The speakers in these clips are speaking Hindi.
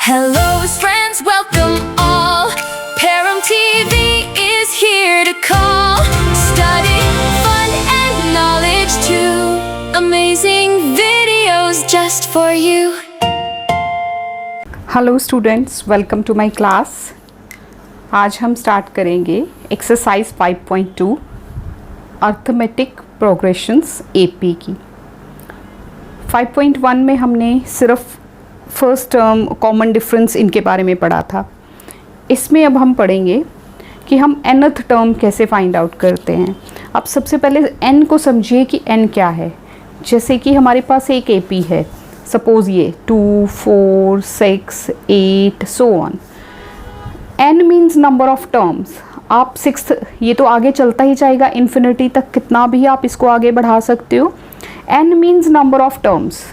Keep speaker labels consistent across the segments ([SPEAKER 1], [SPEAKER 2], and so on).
[SPEAKER 1] Hello friends, welcome all. Param TV is here to call. Study, fun and knowledge too. Amazing videos just for you.
[SPEAKER 2] Hello students, welcome to my class. आज हम स्टार्ट करेंगे एक्सरसाइज 5.2 अर्थमेटिक प्रोग्रेशंस एपी की। 5.1 में हमने सिर्फ फर्स्ट टर्म कॉमन डिफरेंस इनके बारे में पढ़ा था। इसमें अब हम पढ़ेंगे कि हम nth टर्म कैसे फाइंड आउट करते हैं। अब सबसे पहले n को समझिए कि n क्या है। जैसे कि हमारे पास एक एपी है, सपोज़ ये 2, 4, 6, 8 so on. n means number of terms. आप सिक्स्थ, ये तो आगे चलता ही जाएगा इन्फिनिटी तक, कितना भी आप इसको आगे बढ़ा सकते हो। n means number of terms,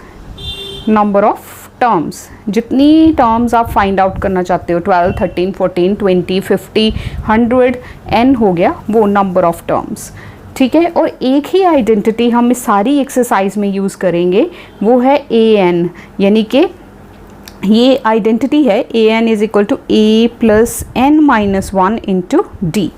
[SPEAKER 2] number of terms, जितनी टर्म्स आप फाइंड आउट करना चाहते हो, 12, 13, 14, 20, 50, 100, n हो गया वो नंबर ऑफ टर्म्स। ठीक है, और एक ही आइडेंटिटी हम इस सारी एक्सरसाइज में यूज़ करेंगे, वो है an, यानी कि ये आइडेंटिटी है an is equal to a plus n minus 1 into D.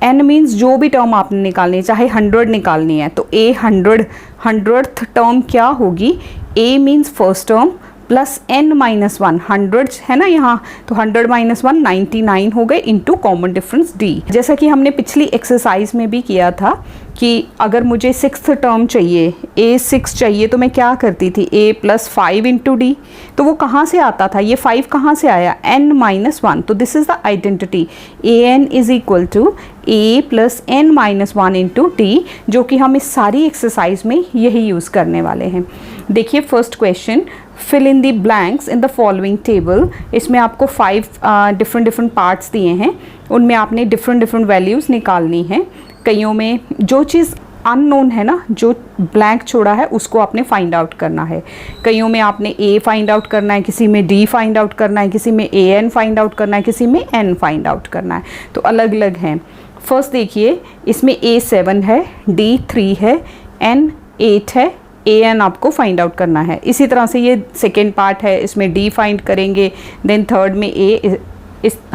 [SPEAKER 2] n means जो भी टर्म आपने निकालनी है, चाहे 100 निकालनी है तो a 100th टर्म क्या होगी, a means first term plus n minus 1, 100 है ना यहाँ, तो 100 माइनस 1 99 हो गए इंटू कॉमन डिफरेंस d। जैसा कि हमने पिछली एक्सरसाइज में भी किया था कि अगर मुझे सिक्स्थ टर्म चाहिए, a6 चाहिए, तो मैं क्या करती थी, a प्लस 5 इंटू डी। तो वो कहाँ से आता था, ये 5 कहाँ से आया, n माइनस 1। तो this is the identity an is equal to a plus n minus 1 into D, जो कि हम इस सारी एक्सरसाइज में यही यूज़ करने वाले हैं। देखिए first question, fill in the blanks in the following table. इसमें आपको 5 डिफरेंट पार्ट्स दिए हैं, उनमें आपने डिफरेंट वैल्यूज़ निकालनी है। कईयों में जो चीज़ अननोन है ना, जो ब्लैंक छोड़ा है, उसको आपने फाइंड आउट करना है। कईयों में आपने a फाइंड आउट करना है, किसी में d फाइंड आउट करना है, किसी में an फाइंड आउट करना है, किसी में n फाइंड आउट करना है, तो अलग अलग हैं। फर्स्ट देखिए, इसमें a 7 है, d 3 है, n 8 है, an आपको फाइंड आउट करना है। इसी तरह से ये सेकेंड पार्ट है, इसमें d फाइंड करेंगे, देन थर्ड में a,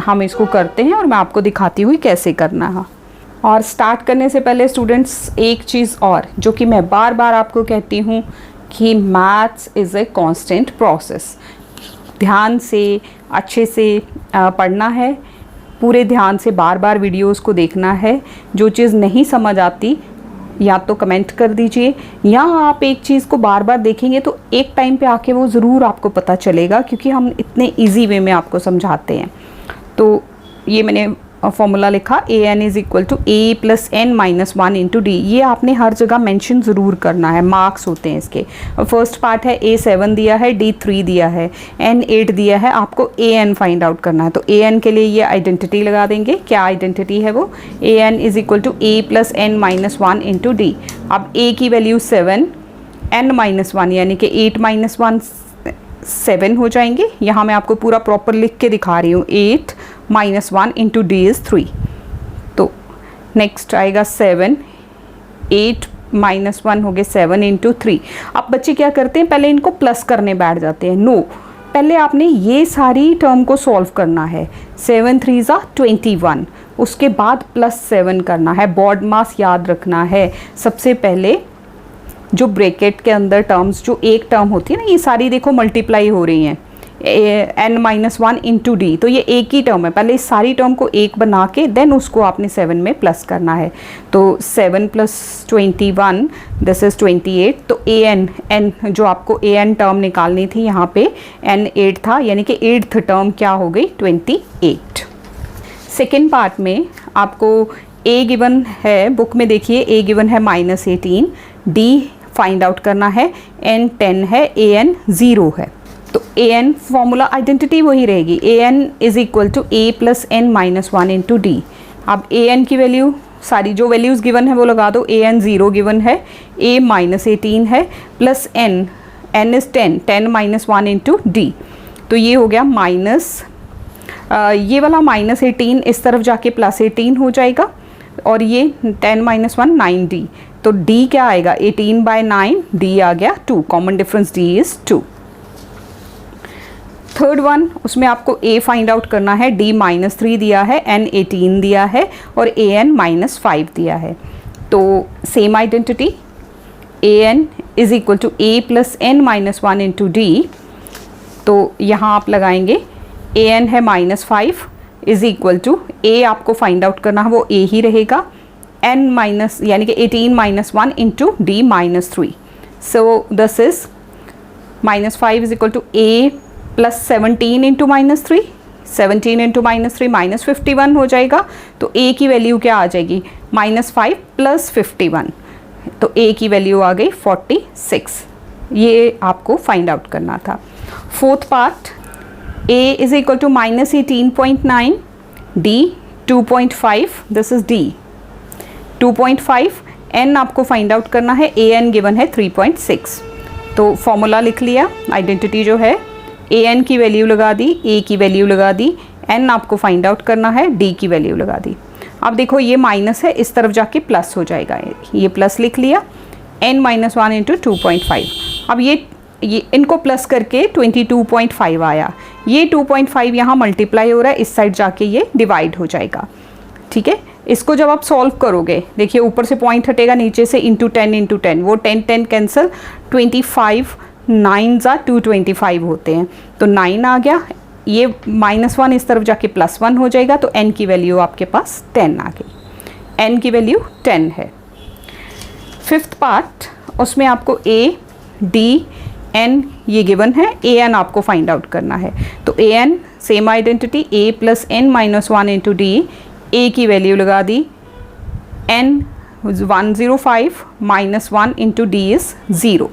[SPEAKER 2] हम इसको करते हैं और मैं आपको दिखाती हुई कैसे करना है। और स्टार्ट करने से पहले स्टूडेंट्स एक चीज़ और, जो कि मैं बार बार आपको कहती हूँ कि maths is a constant process. ध्यान से अच्छे से पढ़ना है, पूरे ध्यान से बार बार वीडियोस को देखना है। जो चीज़ नहीं समझ आती या तो कमेंट कर दीजिए, या आप एक चीज़ को बार बार देखेंगे तो एक टाइम पे आके वो ज़रूर आपको पता चलेगा, क्योंकि हम इतने इजी वे में आपको समझाते हैं। तो ये मैंने फॉर्मूला लिखा, an is equal to a plus n minus 1 into D. ये आपने हर जगह मेंशन ज़रूर करना है, मार्क्स होते हैं इसके। फर्स्ट पार्ट है a 7 दिया है, d 3 दिया है, n 8 दिया है, आपको an फाइंड आउट करना है। तो an के लिए ये आइडेंटिटी लगा देंगे। क्या आइडेंटिटी है वो, an is equal to a plus n minus 1 into D. अब a की वैल्यू 7, n माइनस 1 यानी कि 8 माइनस 1 7 हो जाएंगे। यहाँ मैं आपको पूरा प्रॉपर लिख के दिखा रही हूँ, 8 माइनस 1 इंटू डी इज़ 3। तो नेक्स्ट आएगा 7, 8 माइनस 1 हो गए 7 इंटू 3। अब बच्चे क्या करते हैं, पहले इनको प्लस करने बैठ जाते हैं। नो, पहले आपने ये सारी टर्म को सॉल्व करना है। 7 3 ज़ा 21, उसके बाद प्लस 7 करना है। बॉड मास याद रखना है। सबसे पहले जो ब्रैकेट के अंदर टर्म्स, जो एक टर्म होती है ना, ये सारी देखो मल्टीप्लाई हो रही हैं, n माइनस 1 इंटू डी। तो ये एक ही टर्म है, पहले इस सारी टर्म को एक बना के देन उसको आपने 7 में प्लस करना है। तो 7 प्लस 21 दिस इज़ 28। तो n जो आपको an टर्म निकालनी थी, यहाँ पे n 8 था, यानी कि 8th टर्म क्या हो गई, 28। सेकेंड पार्ट में आपको a गिवन है, बुक में देखिए a गिवन है -18, d फाइंड आउट करना है, n 10 है, an 0 है। तो an फॉर्मूला आइडेंटिटी वही रहेगी, an is equal to a plus n minus 1 into D. अब an की वैल्यू, सारी जो वैल्यूज़ गिवन है वो लगा दो। an 0 गिवन है, a -18 है, plus n is 10 minus 1 into D. तो ये हो गया माइनस, ये वाला -18 इस तरफ जाके +18 हो जाएगा, और ये 10 माइनस 1 9d। तो d क्या आएगा, 18/9, d आ गया 2। Common difference d is 2। Third one, उसमें आपको a फाइंड आउट करना है, d -3 दिया है, n 18 दिया है और an -5 दिया है। तो same identity, an is equal to a plus n -1 into d। तो यहाँ आप लगाएंगे an है -5 इज इक्वल टू a आपको फाइंड आउट करना है, वो a ही रहेगा, n माइनस यानी कि 18 -1 into d -3। So this is -5 is equal to a plus 17 into -3, 17 into -3 -51 हो जाएगा। तो a की वैल्यू क्या आ जाएगी, -5 प्लस 51, तो a की वैल्यू आ गई 46। ये आपको फाइंड आउट करना था। Fourth part, a is equal to -18.9, d 2.5, this is d 2.5, n आपको फाइंड आउट करना है, an गिवन है 3.6। तो फॉर्मूला लिख लिया, आइडेंटिटी जो है an की वैल्यू लगा दी, a की वैल्यू लगा दी, n आपको फाइंड आउट करना है, d की वैल्यू लगा दी। अब देखो ये माइनस है, इस तरफ जाके प्लस हो जाएगा, ये प्लस लिख लिया, n -1 इंटू 2.5। अब ये इनको प्लस करके 22.5 आया, ये 2.5 यहाँ मल्टीप्लाई हो रहा है, इस साइड जाके ये डिवाइड हो जाएगा। ठीक है, इसको जब आप सॉल्व करोगे, देखिए ऊपर से पॉइंट हटेगा, नीचे से इंटू 10, वो 10 कैंसिल, 25 9 ज़ा 225 होते हैं, तो 9 आ गया, ये -1 इस तरफ जाके +1 हो जाएगा, तो n की वैल्यू आपके पास 10 आ गई, n की वैल्यू 10 है। फिफ्थ पार्ट, उसमें आपको a d n ये गिवन है, an आपको फाइंड आउट करना है। तो an same identity, a plus n -1 into d, a की वैल्यू लगा दी, n 105 -1 इंटू d इज़ 0,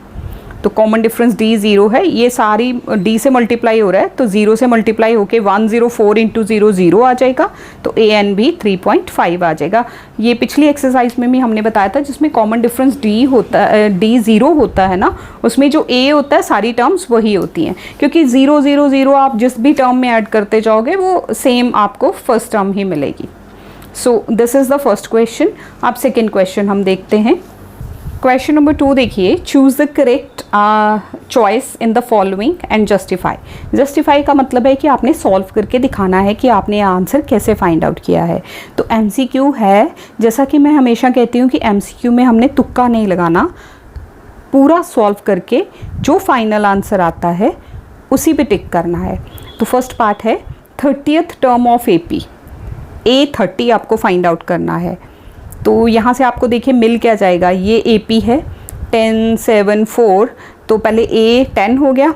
[SPEAKER 2] तो कॉमन डिफरेंस d 0 है, ये सारी d से मल्टीप्लाई हो रहा है, तो 0 से मल्टीप्लाई होके 104 इंटू 0 0 आ जाएगा, तो an भी 3.5 आ जाएगा। ये पिछली एक्सरसाइज में भी हमने बताया था, जिसमें कॉमन डिफरेंस d होता है, d 0 होता है ना, उसमें जो a होता है सारी टर्म्स वही होती हैं, क्योंकि 0 0 0 आप जिस भी टर्म में ऐड करते जाओगे वो सेम आपको फर्स्ट टर्म ही मिलेगी। So this is the first question. अब सेकेंड क्वेश्चन हम देखते हैं। क्वेश्चन नंबर 2 देखिए, choose the correct choice in the following and justify. Justify का मतलब है कि आपने सॉल्व करके दिखाना है कि आपने आंसर कैसे फाइंड आउट किया है। तो MCQ है, जैसा कि मैं हमेशा कहती हूँ कि MCQ में हमने तुक्का नहीं लगाना, पूरा सॉल्व करके जो फाइनल आंसर आता है उसी पे टिक करना है। तो फर्स्ट पार्ट है 30th term of AP, A30 आपको फाइंड आउट करना है। तो यहाँ से आपको देखिए मिल क्या जाएगा, ये AP है 10 7 4, तो पहले A 10 हो गया,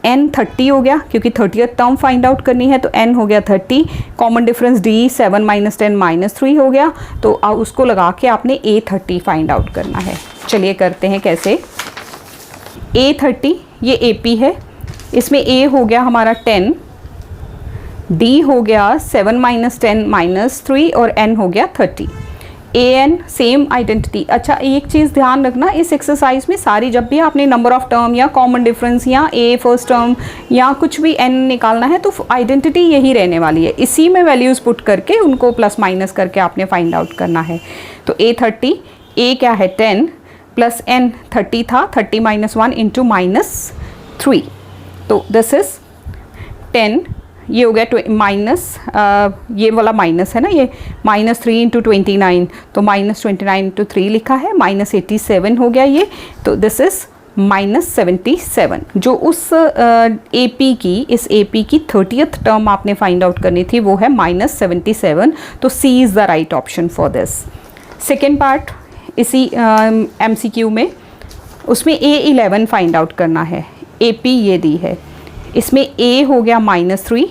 [SPEAKER 2] N 30 हो गया, क्योंकि 30th टर्म फाइंड आउट करनी है, तो N हो गया 30, कॉमन डिफरेंस D 7 - 10 -3 हो गया, तो उसको लगा के आपने A30 फाइंड आउट करना है। चलिए करते हैं कैसे। A30 ये AP है, इसमें A हो गया हमारा 10, D हो गया 7 - 10 -3 और N हो गया 30। an same identity. अच्छा एक चीज़ ध्यान रखना, इस एक्सरसाइज में सारी जब भी आपने नंबर ऑफ टर्म या कॉमन डिफरेंस या a फर्स्ट टर्म या कुछ भी n निकालना है, तो आइडेंटिटी यही रहने वाली है, इसी में वैल्यूज़ पुट करके उनको प्लस माइनस करके आपने फाइंड आउट करना है। तो A30, a क्या है 10 प्लस n 30 था, 30 - 1 इंटू -3, तो दिस इज़ 10, ये हो गया माइनस, ये वाला माइनस है ना, ये -3 इंटू 29, तो -29 इंटू 3 लिखा है, -87 हो गया ये, तो दिस इज़ -77। जो उस AP की, इस AP की 30th टर्म आपने फाइंड आउट करनी थी, वो है -77, तो C is the right option for this. Second part इसी MCQ में, उसमें A11 फाइंड आउट करना है, AP ये दी है, इसमें A हो गया -3,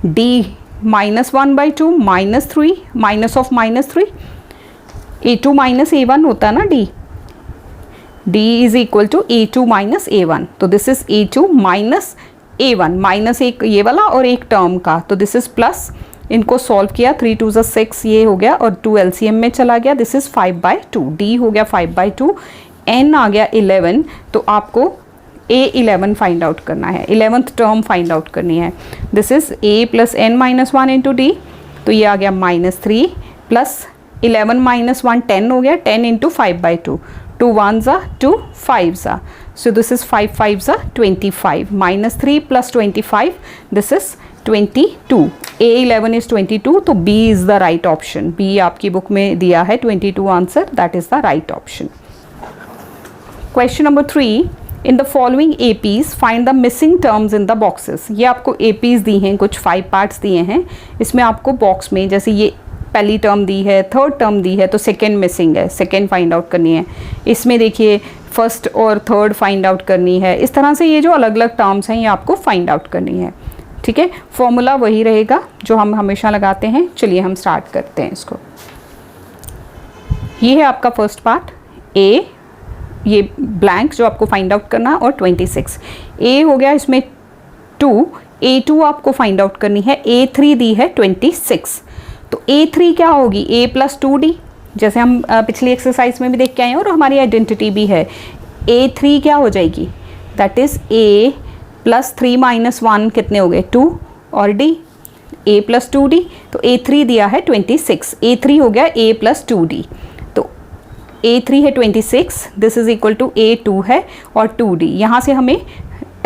[SPEAKER 2] D -1/2 -3 minus of -3, A2 - A1 होता है ना D is equal to A2 - A1, तो this is A2 - A1, minus एक ये वाला और एक टर्म का, तो दिस इज प्लस, इनको सॉल्व किया 3 2 6 ये हो गया और 2 LCM में चला गया, दिस इज 5/2, D हो गया 5/2, N आ गया 11, तो आपको A11 फाइंड आउट करना है, 11th टर्म फाइंड आउट करनी है। This is A plus N - 1 into D, तो ये आ गया -3 प्लस 11 - 1 10 हो गया, 10 इंटू 5/2, 2 1 ज़ा 2 5 ज़ा, So this is 5 5s are 25. Minus 3 plus 25. This is 22. A11 is 22. तो B is the right option. B आपकी बुक में दिया है 22 answer. That is the right option. Question number 3. In the following APs, find the missing terms in the boxes. ये आपको APs दी हैं, कुछ 5 पार्ट्स दिए हैं. इसमें आपको बॉक्स में जैसे ये पहली टर्म दी है, थर्ड टर्म दी है, तो सेकेंड मिसिंग है, सेकेंड फाइंड आउट करनी है. इसमें देखिए फर्स्ट और थर्ड फाइंड आउट करनी है. इस तरह से ये जो अलग अलग टर्म्स हैं ये आपको फाइंड आउट करनी है. ठीक है, फॉर्मूला वही रहेगा जो हम हमेशा लगाते हैं. चलिए हम स्टार्ट करते हैं इसको. ये है आपका फर्स्ट पार्ट ए, ये ब्लैंक जो आपको फाइंड आउट करना, और 26 ए हो गया. इसमें 2 A2 आपको फाइंड आउट करनी है. A3 दी है 26. तो A3 क्या होगी? A प्लस 2D, जैसे हम पिछली एक्सरसाइज में भी देख के आए हैं और हमारी आइडेंटिटी भी है. A3 क्या हो जाएगी? That is A plus 3 minus 1 कितने हो गए? 2 और D A प्लस 2D. तो A3 दिया है 26. A3 हो गया A प्लस 2D. तो A3 है 26. This is equal to A2 है और 2D. यहाँ से हमें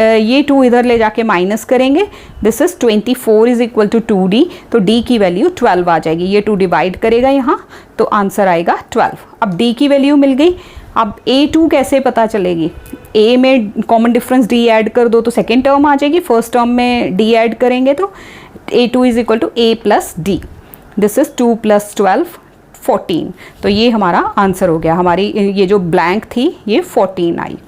[SPEAKER 2] ये 2 इधर ले जाके माइनस करेंगे. This is 24 is equal to 2D. तो D की वैल्यू 12 आ जाएगी. ये 2 डिवाइड करेगा यहाँ, तो आंसर आएगा 12. अब D की वैल्यू मिल गई. अब A2 कैसे पता चलेगी? A में कॉमन डिफरेंस D ऐड कर दो तो सेकेंड टर्म आ जाएगी. फर्स्ट टर्म में D ऐड करेंगे तो A2 is equal to A plus D. This is 2 plus 12 14. तो ये हमारा आंसर हो गया. हमारी ये जो ब्लैंक थी ये 14 आई.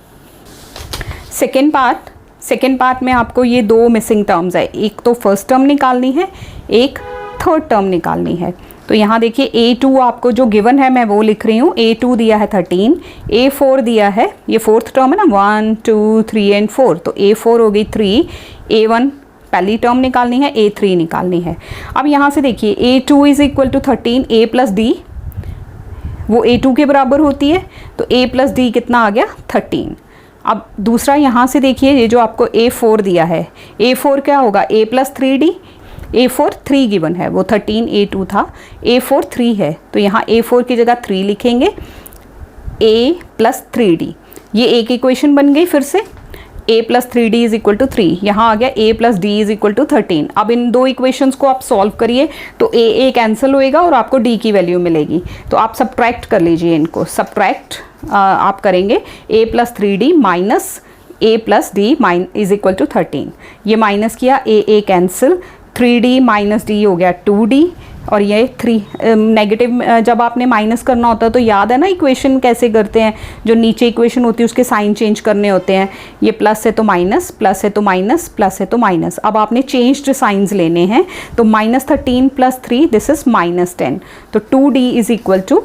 [SPEAKER 2] सेकेंड पार्ट में आपको ये 2 मिसिंग टर्म्स है. एक तो फर्स्ट टर्म निकालनी है, एक थर्ड टर्म निकालनी है. तो यहाँ देखिए A2 आपको जो गिवन है मैं वो लिख रही हूँ. A2 दिया है 13, A4 दिया है, ये फोर्थ टर्म है ना, 1 2 3 एंड 4. तो A4 हो गई 3, A1 पहली टर्म निकालनी है, A3 निकालनी है. अब यहाँ से देखिए A2 is equal to 13, A plus D वो A2 के बराबर होती है. तो A प्लस D कितना आ गया? 13. अब दूसरा यहाँ से देखिए ये जो आपको A4 दिया है, A4 क्या होगा? A plus 3D. A4 3 given है, वो 13 A2 था, A4 3 है. तो यहाँ A4 की जगह 3 लिखेंगे, A प्लस 3D. ये एक इक्वेशन बन गई. फिर से A plus 3D is equal to 3. यहाँ आ गया A plus D is equal to 13. अब इन 2 इक्वेशंस को आप सॉल्व करिए तो A कैंसिल होएगा और आपको D की वैल्यू मिलेगी. तो आप सब्ट्रैक्ट कर लीजिए इनको. सब्ट्रैक्ट आप करेंगे A plus 3D minus A plus D is equal to 13. ये माइनस किया, A cancel, 3D minus D हो गया 2D. और ये 3 नेगेटिव जब आपने माइनस करना होता है तो याद है ना इक्वेशन कैसे करते हैं? जो नीचे इक्वेशन होती है उसके साइन चेंज करने होते हैं. ये प्लस है तो माइनस, प्लस है तो माइनस, प्लस है तो माइनस. अब आपने चेंज्ड साइंस लेने हैं. तो minus 13 plus 3 this is minus 10. तो 2D is equal to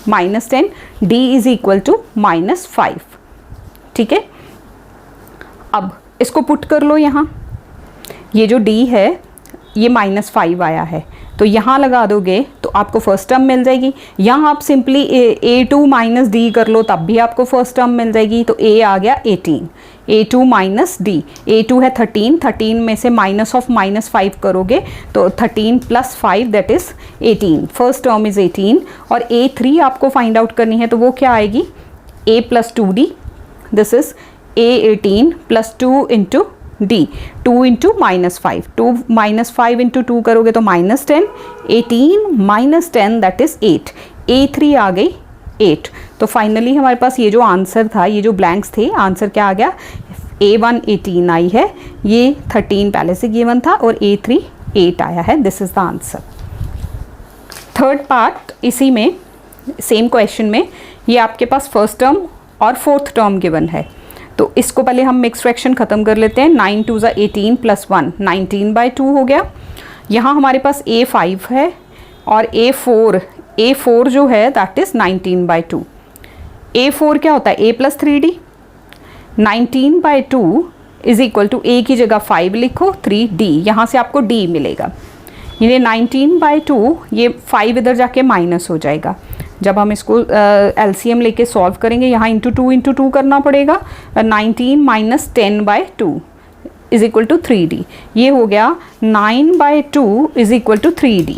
[SPEAKER 2] minus 10, D is equal to minus 5. ठीक है, अब इसको पुट कर लो. यहाँ ये जो D है ये माइनस 5 आया है, तो यहाँ लगा दोगे तो आपको फर्स्ट टर्म मिल जाएगी. यहाँ आप सिंपली A2 माइनस D कर लो तब भी आपको फर्स्ट टर्म मिल जाएगी. तो A आ गया 18, A2 माइनस D. A2 है 13, 13 में से माइनस ऑफ माइनस 5 करोगे तो 13 plus 5 that is 18. First term is 18. और A3 आपको फाइंड आउट करनी है तो वो क्या आएगी? A plus 2D. This is A18 plus 2 into D. 2 into minus 5, 2 minus 5 into 2 करोगे तो minus 10. 18 minus 10 that is 8. A3 आ गई 8. तो फाइनली हमारे पास ये जो आंसर था, ये जो ब्लैंक्स थे, आंसर क्या आ गया? A1 18 आई है, ये 13 पहले से गिवन था, और A3 8 आया है. This is the answer. Third part इसी में सेम क्वेश्चन में ये आपके पास फर्स्ट टर्म और फोर्थ टर्म गिवन है. तो इसको पहले हम मिक्स फ्रैक्शन ख़त्म कर लेते हैं. 9 2 ज़ा 18 प्लस 1 19/2 हो गया. यहाँ हमारे पास A5 है और A4 जो है दैट इज़ 19/2. A4 क्या होता है? A plus 3D. 19/2 is equal to A की जगह 5 लिखो, 3D. यहाँ से आपको D मिलेगा. ये 19/2, ये 5 इधर जाके माइनस हो जाएगा. जब हम इसको LCM लेके सॉल्व करेंगे, यहाँ इंटू 2 करना पड़ेगा. 19 minus 10/2 is equal to 3D. ये हो गया 9/2 इज इक्वल टू 3D.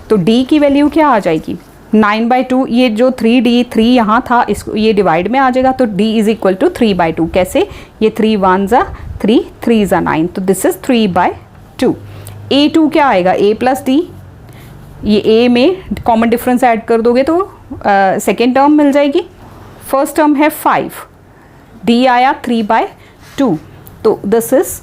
[SPEAKER 2] तो D की वैल्यू क्या आ जाएगी? 9/2, ये जो 3D यहाँ था इसको ये डिवाइड में आ जाएगा, तो D इज इक्वल टू 3/2। कैसे? ये 3 1 ज़ा 3, 3 ज़ा 9, तो दिस इज 3/2। A2 क्या आएगा? A प्लस D, ये A में कॉमन डिफरेंस ऐड कर दोगे तो सेकेंड टर्म मिल जाएगी। फर्स्ट टर्म है 5, D आया 3/2, तो दिस इज,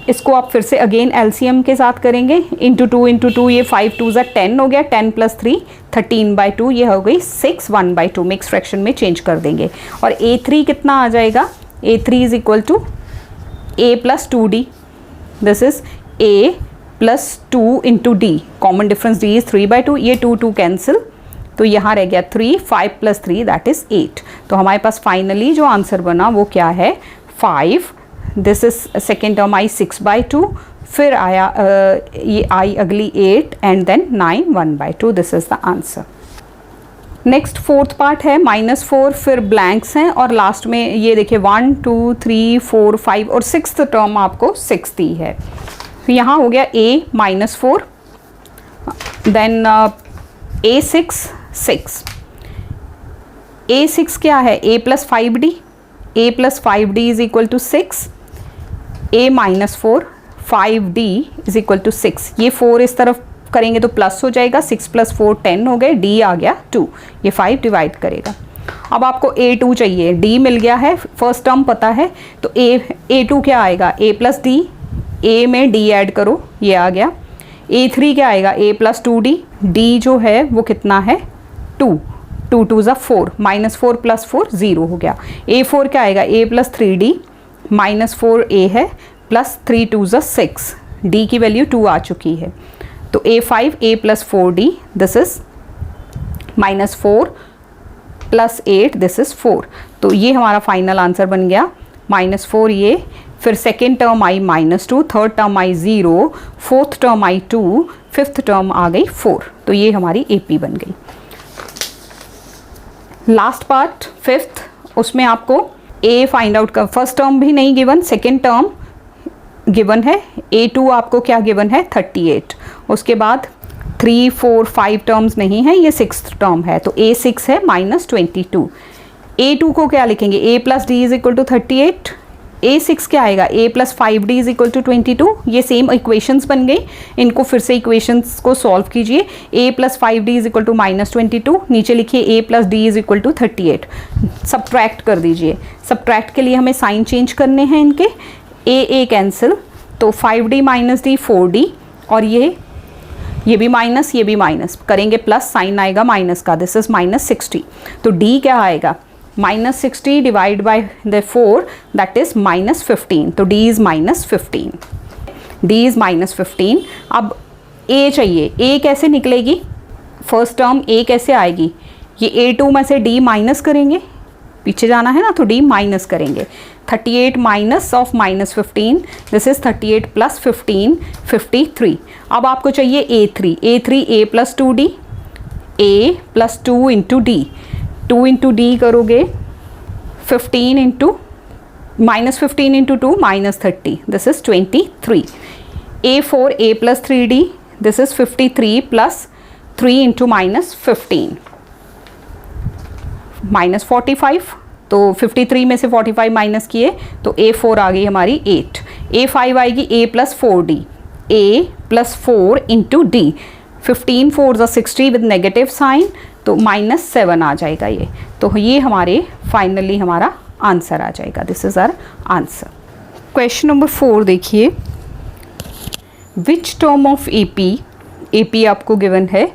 [SPEAKER 2] इसको आप फिर से अगेन एलसीएम के साथ करेंगे, इंटू 2 ये 5 2 ज़ा 10 हो गया, 10 प्लस 3 13/2, ये हो गई 6 1/2, मिक्स फ्रैक्शन में चेंज कर देंगे। और A3 कितना आ जाएगा? A3 is equal to A plus 2D, this is A plus 2 into D, common difference D is 3/2, ये 2 2 कैंसिल, तो यहाँ रह गया 3, 5 प्लस 3 दैट इज 8। तो हमारे पास फाइनली जो आंसर बना वो क्या है? 5, दिस इज सेकेंड टर्म आई 6/2, फिर आया ये आई अगली 8 and then 9 1/2, this is the answer. Next fourth part है -4, फिर ब्लैंक्स हैं और लास्ट में ये देखिए 1 2 3 4 5 और 6th टर्म आपको 6 दी है। तो यहाँ हो गया A -4, देन A6 6, A6 क्या है? A plus 5D, A plus 5D is equal to 6, A -4 5D is equal to 6, ये 4 इस तरफ करेंगे तो प्लस हो जाएगा, 6 प्लस 4 10 हो गए, D आ गया 2, ये 5 डिवाइड करेगा। अब आपको A2 चाहिए, D मिल गया है, फर्स्ट टर्म पता है, तो A2 क्या आएगा? A प्लस D, A में D ऐड करो, ये आ गया। A3 क्या आएगा? A प्लस 2D, D जो है वो कितना है? 2 2 2 ज़ा 4, -4 प्लस 4 0 हो गया। A4 क्या आएगा? A प्लस 3D, -4A है, प्लस 3 2 ज़ा 6, D की वैल्यू 2 आ चुकी है, तो A5 A plus 4D, this is -4 plus 8, this is 4, तो ये हमारा फाइनल आंसर बन गया -4 ये, फिर सेकेंड टर्म आई -2, थर्ड टर्म आई 0, फोर्थ टर्म आई 2, फिफ्थ टर्म आ गई 4, तो ये हमारी AP बन गई। लास्ट पार्ट फिफ्थ, उसमें आपको A फाइंड आउट कर, फर्स्ट टर्म भी नहीं गिवन, सेकेंड टर्म गिवन है, A2 आपको क्या गिवन है? 38, उसके बाद 3 4 5 टर्म्स नहीं है, ये 6th टर्म है, तो A6 है -22। A2 को क्या लिखेंगे? A plus D is equal to 38, A6 क्या आएगा? A plus 5D is equal to 22, ये सेम इक्वेशंस बन गई, इनको फिर से इक्वेशंस को सॉल्व कीजिए। A plus 5D is equal to -22, नीचे लिखिए A plus D is equal to 38, subtract कर दीजिए। सब्ट्रैक्ट के लिए हमें साइन चेंज करने हैं इनके, A कैंसिल, तो 5D माइनस D 4D, और ये भी माइनस, ये भी माइनस करेंगे, प्लस साइन आएगा माइनस का, दिस इज -60, तो D क्या आएगा? -60 divide by the 4 that is -15, तो D इज -15, D इज -15। अब A चाहिए, A कैसे निकलेगी? फर्स्ट टर्म A कैसे आएगी? ये A2 में से D माइनस करेंगे, पीछे जाना है ना, तो D माइनस करेंगे, 38 minus of -15, this is 38 plus 15 53। अब आपको चाहिए A3, A plus 2D, A plus 2 into D, 2 into D करोगे 15 into -15 into 2 -30, this is 23। A4 A plus 3D, this is 53 plus 3 into -15 -45, तो 53 में से 45 माइनस किए तो A4 आ गई हमारी 8, A5 आएगी A plus 4D, A plus 4 into D, 15 4 ज़ा 60 विद नेगेटिव साइन, तो -7 आ जाएगा ये, तो ये हमारे फाइनली हमारा आंसर आ जाएगा, this is our answer. Question number 4 देखिए, विच टर्म ऑफ AP आपको गिवन है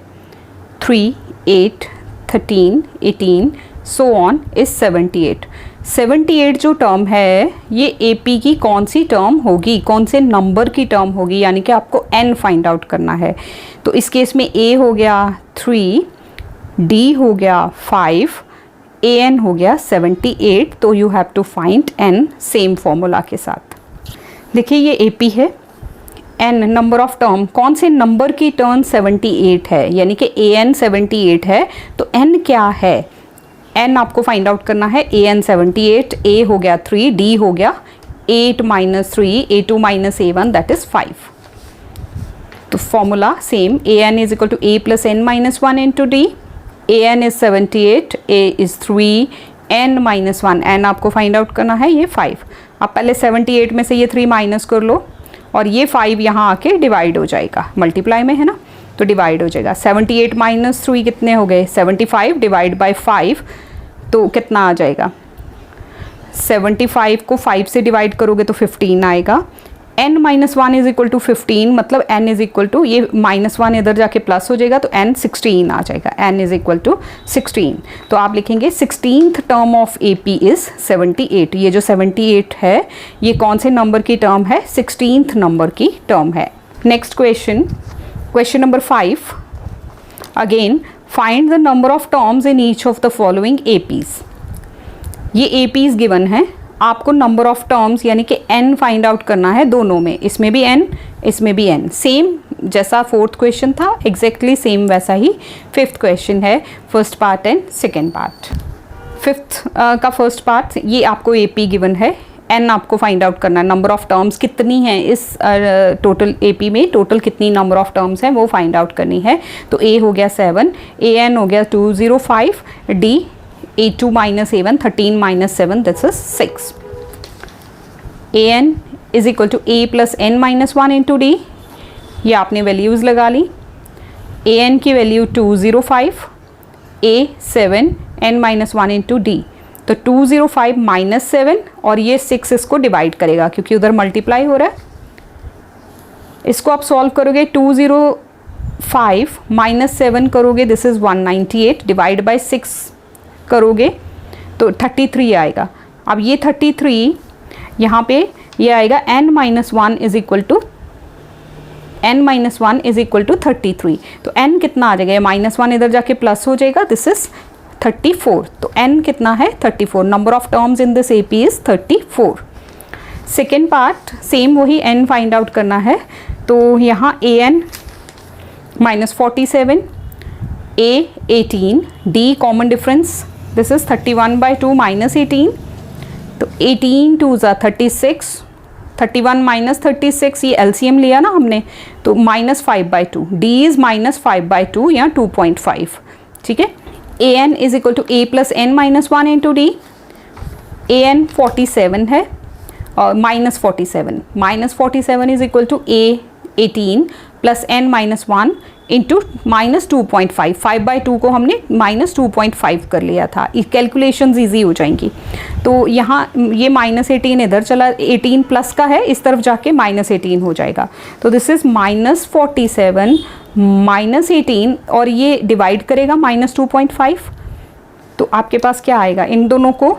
[SPEAKER 2] 3 8 13 18 सो ऑन इज 78। 78 जो टर्म है ये AP की कौन सी टर्म होगी, कौन से नंबर की टर्म होगी, यानी कि आपको n फाइंड आउट करना है। तो इस केस में A हो गया 3, D हो गया 5, AN हो गया 78, तो you have to find n same formula के साथ। देखिए ये AP है, n नंबर ऑफ टर्म, कौन से नंबर की टर्म 78 है, यानी कि AN 78 है, तो n क्या है, n आपको फाइंड आउट करना है। AN 78, A हो गया 3, D हो गया 8 - 3, A2 - A1 दैट इज 5। तो formula same, A N is equal to A plus N minus one into D. A N is 78, A is 3, N minus one, N आपको फाइंड आउट करना है ये 5. आप पहले 78 में से ये 3 माइनस कर लो और ये 5 यहाँ आके डिवाइड हो जाएगा, मल्टीप्लाई में है ना, तो डिवाइड हो जाएगा. 78 माइनस 3 कितने हो गए? 75 डिवाइड बाई 5, तो कितना आ जाएगा? 75 को 5 से डिवाइड करोगे तो 15 आएगा. n minus one is equal to 15, मतलब n इज इक्वल टू, ये माइनस वन इधर जाके प्लस हो जाएगा तो n 16 आ जाएगा. n is equal to 16. तो आप लिखेंगे 16th term of AP is 78. ये जो 78 है ये कौन से नंबर की टर्म है? 16th नंबर की टर्म है. Next question, question number 5. Again find the number of terms in each of the following APs. ये APs गिवन है, आपको नंबर ऑफ टर्म्स यानी कि n फाइंड आउट करना है दोनों में. इसमें भी n, इसमें भी n. सेम जैसा फोर्थ क्वेश्चन था एग्जैक्टली सेम वैसा ही फिफ्थ क्वेश्चन है. First part and second part. Fifth का फर्स्ट पार्ट, ये आपको AP गिवन है, n आपको फाइंड आउट करना है. नंबर ऑफ टर्म्स कितनी हैं इस टोटल AP में, टोटल कितनी नंबर ऑफ टर्म्स हैं वो फाइंड आउट करनी है. तो A हो गया 7, AN हो गया 205, D A2 minus A1, 13 minus 7, this is 6. AN is equal to A plus N minus 1 into D. ये आपने वैल्यूज़ लगा ली. AN की value 205, A 7, N minus 1 into D. तो 205 minus 7 और ये 6 इसको डिवाइड करेगा क्योंकि उधर मल्टीप्लाई हो रहा है. इसको आप सॉल्व करोगे, 205 minus 7 करोगे, दिस इज़ 198, डिवाइड बाई 6 करोगे तो 33 आएगा. अब ये 33 यहाँ पे ये आएगा n minus one is equal to, n minus one is equal to 33. तो n कितना आ जाएगा? माइनस वन इधर जाके प्लस हो जाएगा, दिस इज 34. तो n कितना है? 34. Number of terms in this AP is 34. Second part same वही, n फाइंड आउट करना है. तो यहाँ AN minus 47, A 18, D common difference, this is 31 by 2 minus 18. तो 18 2 ज़ा 36, 31 माइनस 36, ये LCM लिया ना हमने, तो minus 5 by 2. D is minus 5 by 2 या 2.5. ठीक है. AN is equal to A plus N minus 1 into D. AN 47 है और minus 47 is equal to A 18 plus N minus 1 into minus 2.5. 5 by 2 को हमने माइनस 2.5 कर लिया था. कैलकुलेशंस ईजी हो जाएंगी. तो यहाँ ये माइनस 18 इधर चला, 18 प्लस का है, इस तरफ जाके माइनस 18 हो जाएगा. तो दिस इज़ माइनस 47 माइनस 18 और ये डिवाइड करेगा माइनस 2.5. तो आपके पास क्या आएगा? इन दोनों को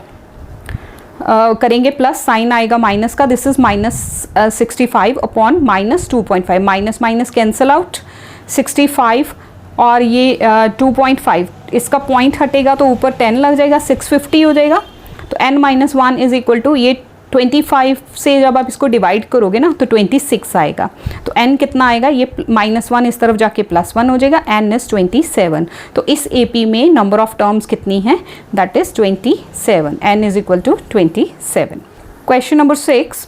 [SPEAKER 2] करेंगे प्लस, साइन आएगा माइनस का, this is minus 65 upon minus 2.5. Minus minus cancel out, 65 और ये 2.5, इसका पॉइंट हटेगा तो ऊपर 10 लग जाएगा, 650 हो जाएगा. तो n minus one is equal to, ये 25 से जब आप इसको डिवाइड करोगे ना तो 26 आएगा. तो n कितना आएगा? ये माइनस वन इस तरफ जाके प्लस वन हो जाएगा, n इज़ 27. तो इस AP में नंबर ऑफ टर्म्स कितनी है? That is 27. n is equal to 27. Question number 6.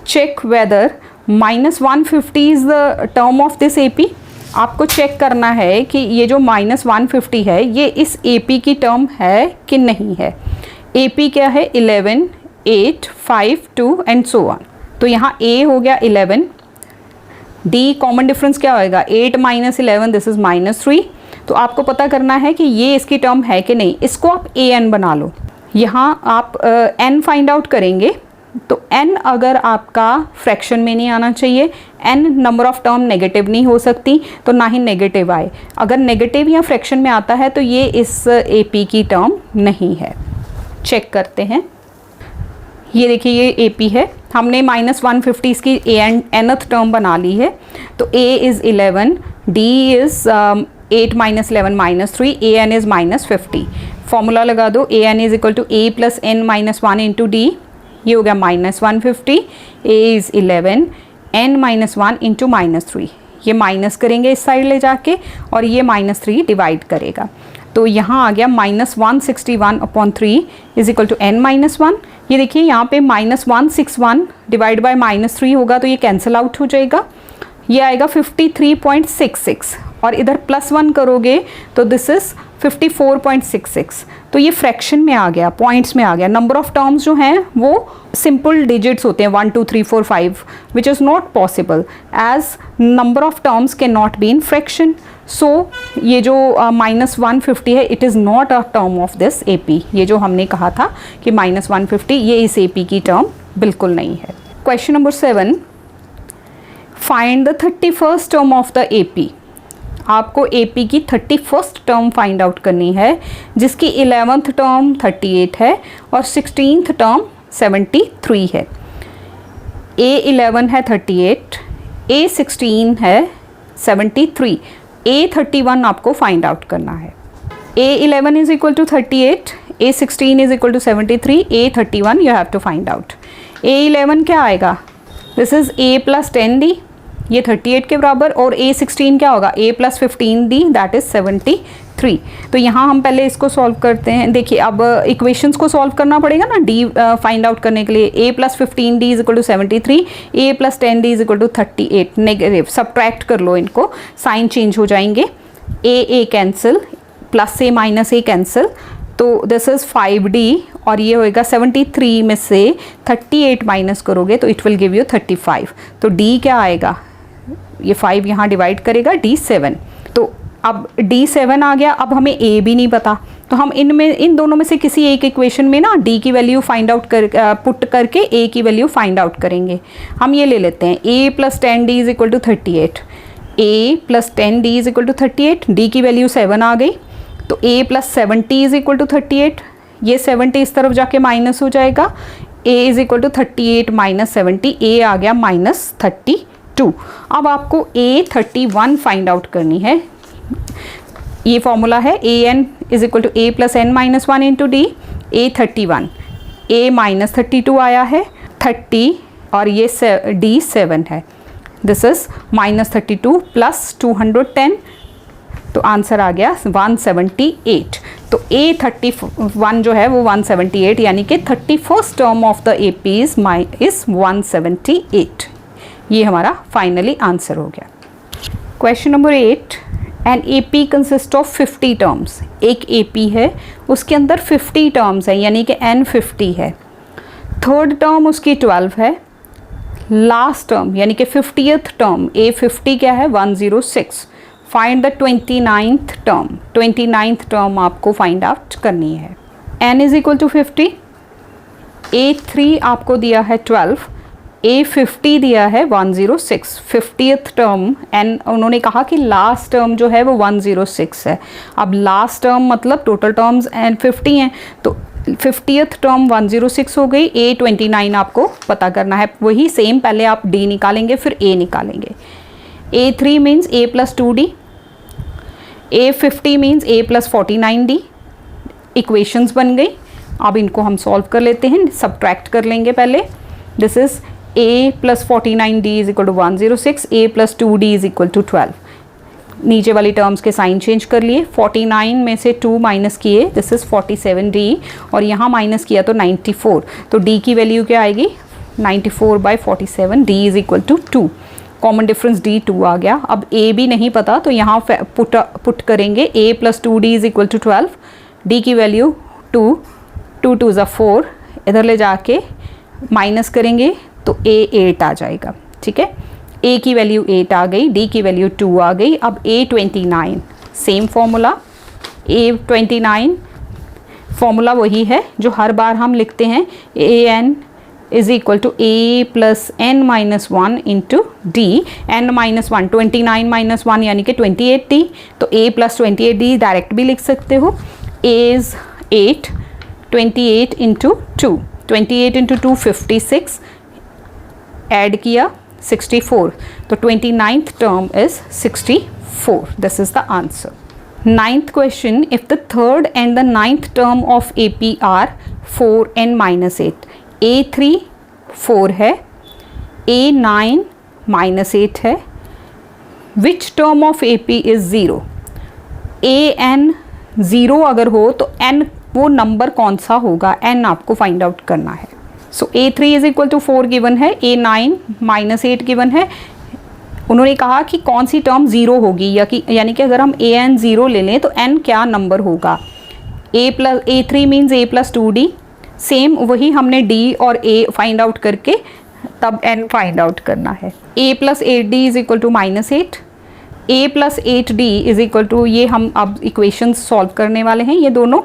[SPEAKER 2] Check whether minus 150 is the term of this AP. आपको चेक करना है कि ये जो माइनस 150 है ये इस AP की टर्म है कि नहीं है. AP क्या है? 11, 8, 5, 2 एंड सो ऑन. तो यहाँ A हो गया 11, D कॉमन डिफरेंस क्या होएगा? 8 माइनस 11, दिस इज़ माइनस 3. तो आपको पता करना है कि ये इसकी टर्म है कि नहीं. इसको आप AN बना लो. यहाँ आप N फाइंड आउट करेंगे. तो n अगर आपका फ्रैक्शन में नहीं आना चाहिए, n number of term negative नहीं हो सकती, तो ना ही नेगेटिव आए. अगर नेगेटिव या फ्रैक्शन में आता है तो ये इस AP की टर्म नहीं है. चेक करते हैं. ये देखिए ये AP है, हमने माइनस 150 इसकी nth टर्म बना ली है. तो A is 11, D is 8 minus 11 minus 3, AN is minus 50. Formula लगा दो. AN is equal to A plus N minus 1 into D. ये हो गया minus 150, A is 11, N minus 1 into minus 3. ये माइनस करेंगे इस साइड ले जाके और ये माइनस 3 डिवाइड करेगा. तो यहाँ आ गया minus 161 upon 3 is equal to N minus 1. ये देखिए यहाँ पे माइनस 161 डिवाइड बाय माइनस 3 होगा तो ये कैंसिल आउट हो जाएगा. ये आएगा 53.66 और इधर +1 करोगे तो दिस इज़ 54.66। तो ये फ्रैक्शन में आ गया, पॉइंट्स में आ गया। नंबर ऑफ टर्म्स जो हैं वो सिंपल डिजिट्स होते हैं 1 2 3 4 5 which is not possible as number of terms can not be in fraction. So ये जो -150 है it is not a term of this AP। ये जो हमने कहा था कि -150 ये इस AP की टर्म बिल्कुल नहीं है। Question number 7, find the 31st term of the AP। आपको AP की 31st टर्म फाइंड आउट करनी है जिसकी 11th टर्म 38 है और 16th टर्म 73 है। A11 है 38, A16 है 73, A31 आपको फाइंड आउट करना है। A11 is equal to 38, A16 is equal to 73, A31 you have to find out. A11 क्या आएगा? दिस इज A + 10D, ये 38 के बराबर, और A16 क्या होगा? A + 15D that is 73। तो यहाँ हम पहले इसको सॉल्व करते हैं। देखिए अब इक्वेशंस को सॉल्व करना पड़ेगा ना D फाइंड आउट करने के लिए। A + 15D is equal to 73, A + 10D is equal to 38। Negative subtract कर लो इनको, साइन चेंज हो जाएंगे। A cancel, +A -A cancel, तो दिस इज़ 5D और ये होएगा 73 में से 38 माइनस करोगे तो इट विल गिव यू 35। तो D क्या आएगा? ये 5 यहाँ डिवाइड करेगा, D7। तो अब D7 आ गया। अब हमें A भी नहीं पता, तो हम इन दोनों में से किसी एक इक्वेशन में ना D की वैल्यू फाइंड आउट पुट करके A की वैल्यू फाइंड आउट करेंगे। हम ये ले लेते हैं A + 10D is equal to 38, A + 10D is equal to 38, D की वैल्यू 7 आ गई। तो A + 70 इज इक्वल टू 38, ये 70 इस तरफ जाके माइनस हो जाएगा। A is equal to 38 - 70, A आ गया -32। अब आपको A31 फाइंड आउट करनी है। ये फॉर्मूला है AN is equal to A + n - 1 into D। A31, A -32 आया है, 30 और ये D7 है। दिस इज -32 + 210, तो आंसर आ गया 178। तो A31 जो है वो 178, यानी कि 31st term of the AP is 178। ये हमारा फाइनली आंसर हो गया। Question number 8, an AP consist of 50 terms. एक AP है, उसके अंदर 50 टर्म्स है, यानी कि N 50 है। थर्ड टर्म उसकी 12 है। लास्ट टर्म यानी कि 50th टर्म A50 क्या है? 106। Find the 29th term. 29th term आपको फाइंड आउट करनी है। N is equal to 50, A3 आपको दिया है 12, A50 दिया है 106। 50th टर्म N उन्होंने कहा कि लास्ट टर्म जो है वो 106 है। अब लास्ट टर्म मतलब टोटल टर्म्स N 50 हैं, तो 50th टर्म 106 हो गई। A29 आपको पता करना है, वही सेम, पहले आप D निकालेंगे फिर A निकालेंगे। A3 means A + 2D, A50 means A + 49D। Equations बन गई। अब इनको हम सॉल्व कर लेते हैं, सब्ट्रैक्ट कर लेंगे पहले। This is A + 49D is equal to 106, A + 2D is equal to 12। नीचे वाली टर्म्स के साइन चेंज कर लिए। 49 में से 2 माइनस किए, दिस इज 47D, और यहाँ माइनस किया तो 94। तो D की वैल्यू क्या आएगी? 94/47, D is equal to 2। Common difference D 2 आ गया। अब A भी नहीं पता तो यहाँ पुट करेंगे। A + 2D is equal to 12, D की वैल्यू 2, 2 2 ज़ा 4, इधर ले जाके माइनस करेंगे तो A 8 आ जाएगा। ठीक है, A की वैल्यू 8 आ गई, D की वैल्यू 2 आ गई। अब A29 same formula. A29 formula वही है जो हर बार हम लिखते हैं, AN is equal to A + n - 1 into D। n - 1 29 - 1 यानी कि 28D, तो A + 28D डायरेक्ट भी लिख सकते हो। A is 8, 28 into 2, 28 into 2 56, add किया 64, तो 29th term is 64। This is the answer. 9th question, if the third and the 9th term of AP are 4n - 8। A3 4 है, A9 -8 है। Which term of AP is 0? AN 0 अगर हो तो N वो नंबर कौन सा होगा, N आपको फाइंड आउट करना है। So A3 is equal to 4 given है, A9 -8 गिवन है। उन्होंने कहा कि कौन सी टर्म ज़ीरो होगी, या कि यानी कि अगर हम ए एन ज़ीरो ले लें तो एन क्या नंबर होगा। A3 मीन्स A+2D, सेम वही हमने D और A फाइंड आउट करके तब N फाइंड आउट करना है। A+8D is equal to -8, A+8D is equal to, ये हम अब इक्वेशंस सॉल्व करने वाले हैं ये दोनों,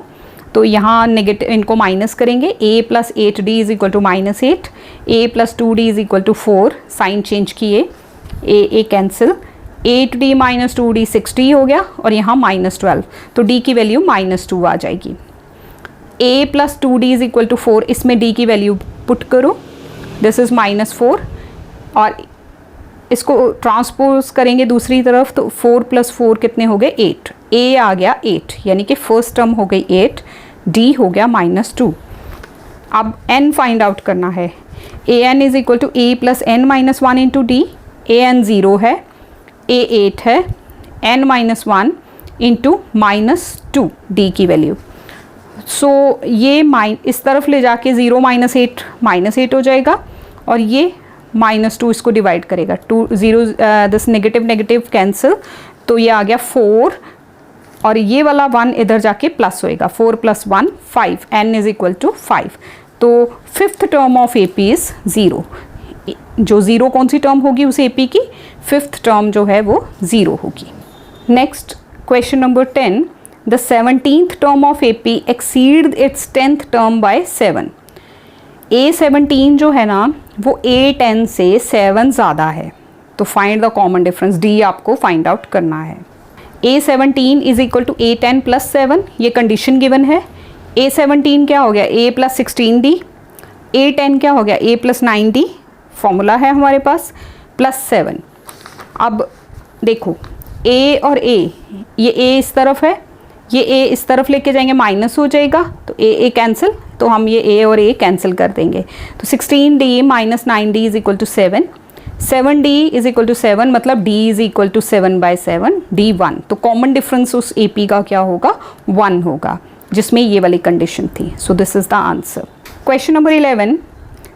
[SPEAKER 2] तो यहाँ नेगेटिव इनको माइनस करेंगे। A+8D is equal to -8, A+2D is equal to 4, sign change किए, A cancel, 8D - 2D 6D हो गया और यहाँ -12, तो D की वैल्यू -2 आ जाएगी। A+2D इज इक्वल टू 4, इसमें D की वैल्यू पुट करो, दिस इज़ -4, और इसको ट्रांसपोज करेंगे दूसरी तरफ तो 4 + 4 कितने हो गए 8, A आ गया 8, यानी कि फर्स्ट टर्म हो गई 8, D हो गया -2। अब N फाइंड आउट करना है। AN is equal to A + N - 1 into D, AN 0 है, A 8 है, N - 1 इंटू -2 D की वैल्यू। सो ये इस तरफ ले जाके 0 - 8 हो जाएगा, और ये -2 इसको डिवाइड करेगा, 2 0 दिस नेगेटिव कैंसिल, तो ये आ गया 4, और ये वाला 1 इधर जाके प्लस होएगा, 4 + 1 5, N इज इक्वल टू 5। तो fifth term of AP is 0, जो 0 कौन सी टर्म होगी उस AP की, फिफ्थ टर्म जो है वो 0 होगी। Next question number 10, the 17th term of AP exceed it's 10th term by 7। A17 जो है ना वो A10 से 7 ज़्यादा है, तो find the common difference, D आपको फाइंड आउट करना है। A17 is equal to A10 + 7, ये कंडीशन गिवन है। A17 क्या हो गया A + 16D, A10 क्या हो गया A + 9D, फॉर्मूला है हमारे पास, +7। अब देखो A और A, ये A इस तरफ है, ये A इस तरफ लेके जाएंगे माइनस हो जाएगा, तो A कैंसिल, तो हम ये A और A कैंसिल कर देंगे, तो 16D - 9D is equal to 7, 7D is equal to 7, मतलब D is equal to 7/7, D 1, तो कॉमन डिफरेंस उस AP का क्या होगा 1 होगा, जिसमें ये वाली कंडीशन थी। सो this is the answer. Question number 11,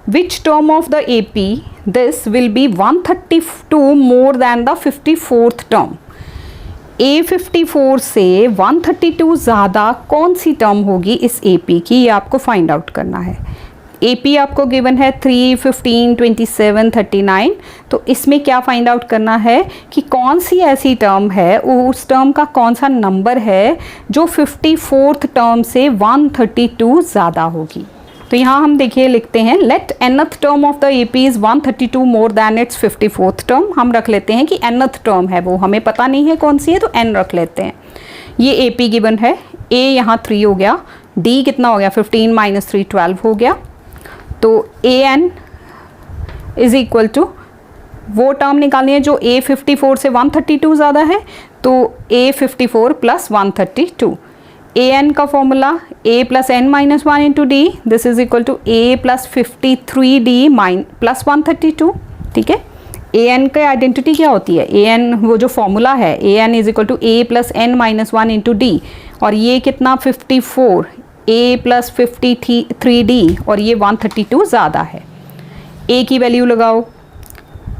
[SPEAKER 2] which term of the AP this will be 132 more then the 54th term. A54 से 132 ज़्यादा कौन सी टर्म होगी इस AP की, ये आपको फाइंड आउट करना है। AP आपको गिवन है 3, 15, 27, 39, तो इसमें क्या फाइंड आउट करना है कि कौन सी ऐसी टर्म है, उस टर्म का कौन सा नंबर है जो 54th टर्म से 132 ज़्यादा होगी। तो यहाँ हम देखिए लिखते हैं, let nth term of the AP is 132 more than its 54th term. हम रख लेते हैं कि nth टर्म है, वो हमें पता नहीं है कौन सी है, तो n रख लेते हैं। ये AP गिवन है, A यहाँ 3 हो गया, D कितना हो गया 15 - 3 12 हो गया, तो AN इज इक्वल टू वो टर्म निकालनी है जो A54 से 132 ज़्यादा है, तो A54 + 132। AN का formula A + N - 1 into D, this is equal to A + 53D + 132, ठीक है। AN का आइडेंटिटी क्या होती है, AN वो जो फॉर्मूला है, AN is equal to A + N - 1 into D, और ये कितना 54, A + 53D, और ये 132 ज़्यादा है। A की वैल्यू लगाओ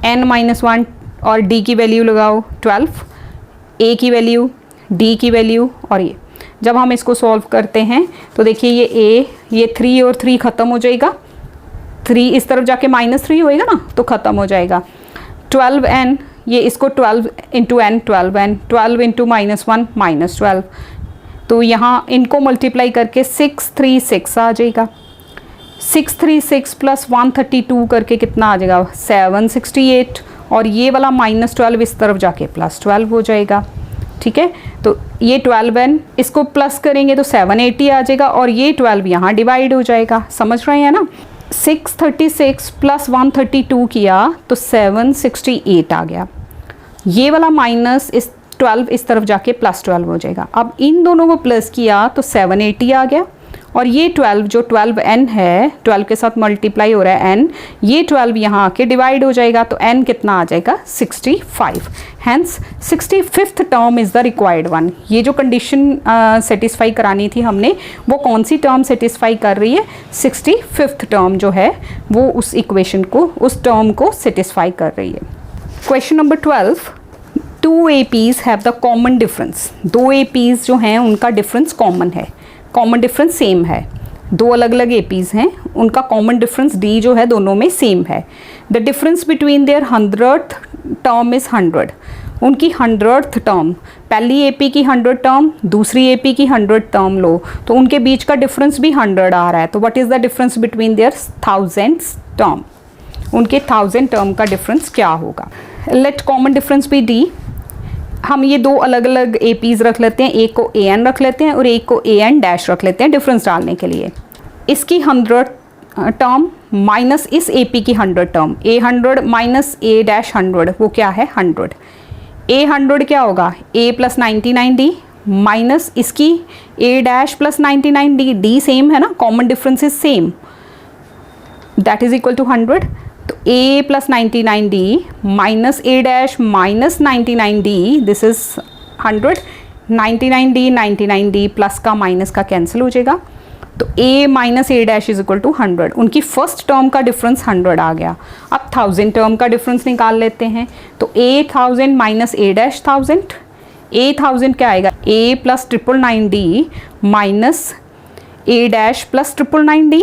[SPEAKER 2] N - 1 और D की वैल्यू लगाओ 12, A की वैल्यू, D की वैल्यू, और ये जब हम इसको सॉल्व करते हैं तो देखिए ये A, ये 3 और 3 ख़त्म हो जाएगा, 3 इस तरफ जाके -3 होएगा ना, तो ख़त्म हो जाएगा। 12N, ये इसको 12 × N 12N, 12 × -1 -12, तो यहाँ इनको मल्टीप्लाई करके 636 आ जाएगा। 636 + 132 करके कितना आ जाएगा 768, और ये वाला -12 इस तरफ जाके +12 हो जाएगा, ठीक है। तो ये 12N, इसको प्लस करेंगे तो 780 आ जाएगा, और ये 12 यहाँ डिवाइड हो जाएगा, समझ रहे हैं ना। 636 + 132 किया तो 768 आ गया, ये वाला माइनस इस 12 इस तरफ जाके +12 हो जाएगा। अब इन दोनों को प्लस किया तो 780 आ गया, और ये 12 जो 12N है, 12 के साथ मल्टीप्लाई हो रहा है N, ये 12 यहाँ आके डिवाइड हो जाएगा, तो N कितना आ जाएगा 65। Hence 65th term is the required one. ये जो कंडीशन सेटिस्फाई करानी थी हमने, वो कौन सी टर्म सेटिस्फाई कर रही है, 65th टर्म जो है वो उस इक्वेशन को, उस टर्म को सेटिस्फाई कर रही है। Question number 12, 2 APs have the common difference. 2 APs जो हैं उनका डिफरेंस कॉमन है, कॉमन डिफरेंस सेम है। 2 अलग अलग APs हैं, उनका कॉमन डिफरेंस D जो है दोनों में सेम है। The difference between there 100th term is 100। उनकी 100th टर्म, पहली AP की 100 टर्म, दूसरी AP की 100 टर्म लो तो उनके बीच का डिफरेंस भी 100 आ रहा है। तो what is the difference between their 1000th term? उनके 1000 टर्म का डिफरेंस क्या होगा? Let common difference be D। हम ये 2 अलग अलग APs रख लेते हैं, एक को AN रख लेते हैं और एक को AN डैश रख लेते हैं डिफरेंस डालने के लिए। इसकी 100 टर्म माइनस इस AP की 100 term, A100 minus A dash 100, वो क्या है 100। A100 क्या होगा? A प्लस 99D माइनस इसकी A dash plus 99D, D same है ना, common difference is same, that is equal to 100। तो A plus 99D minus A dash minus 99D, this is 100। 99D 99D plus का माइनस का कैंसिल हो जाएगा, तो A minus A dash is equal to 100। उनकी फर्स्ट टर्म का डिफरेंस 100 आ गया। अब 1000 टर्म का डिफरेंस निकाल लेते हैं। तो A 1000 minus A dash 1000, A 1000 क्या आएगा? A plus 999D minus A dash plus 999D,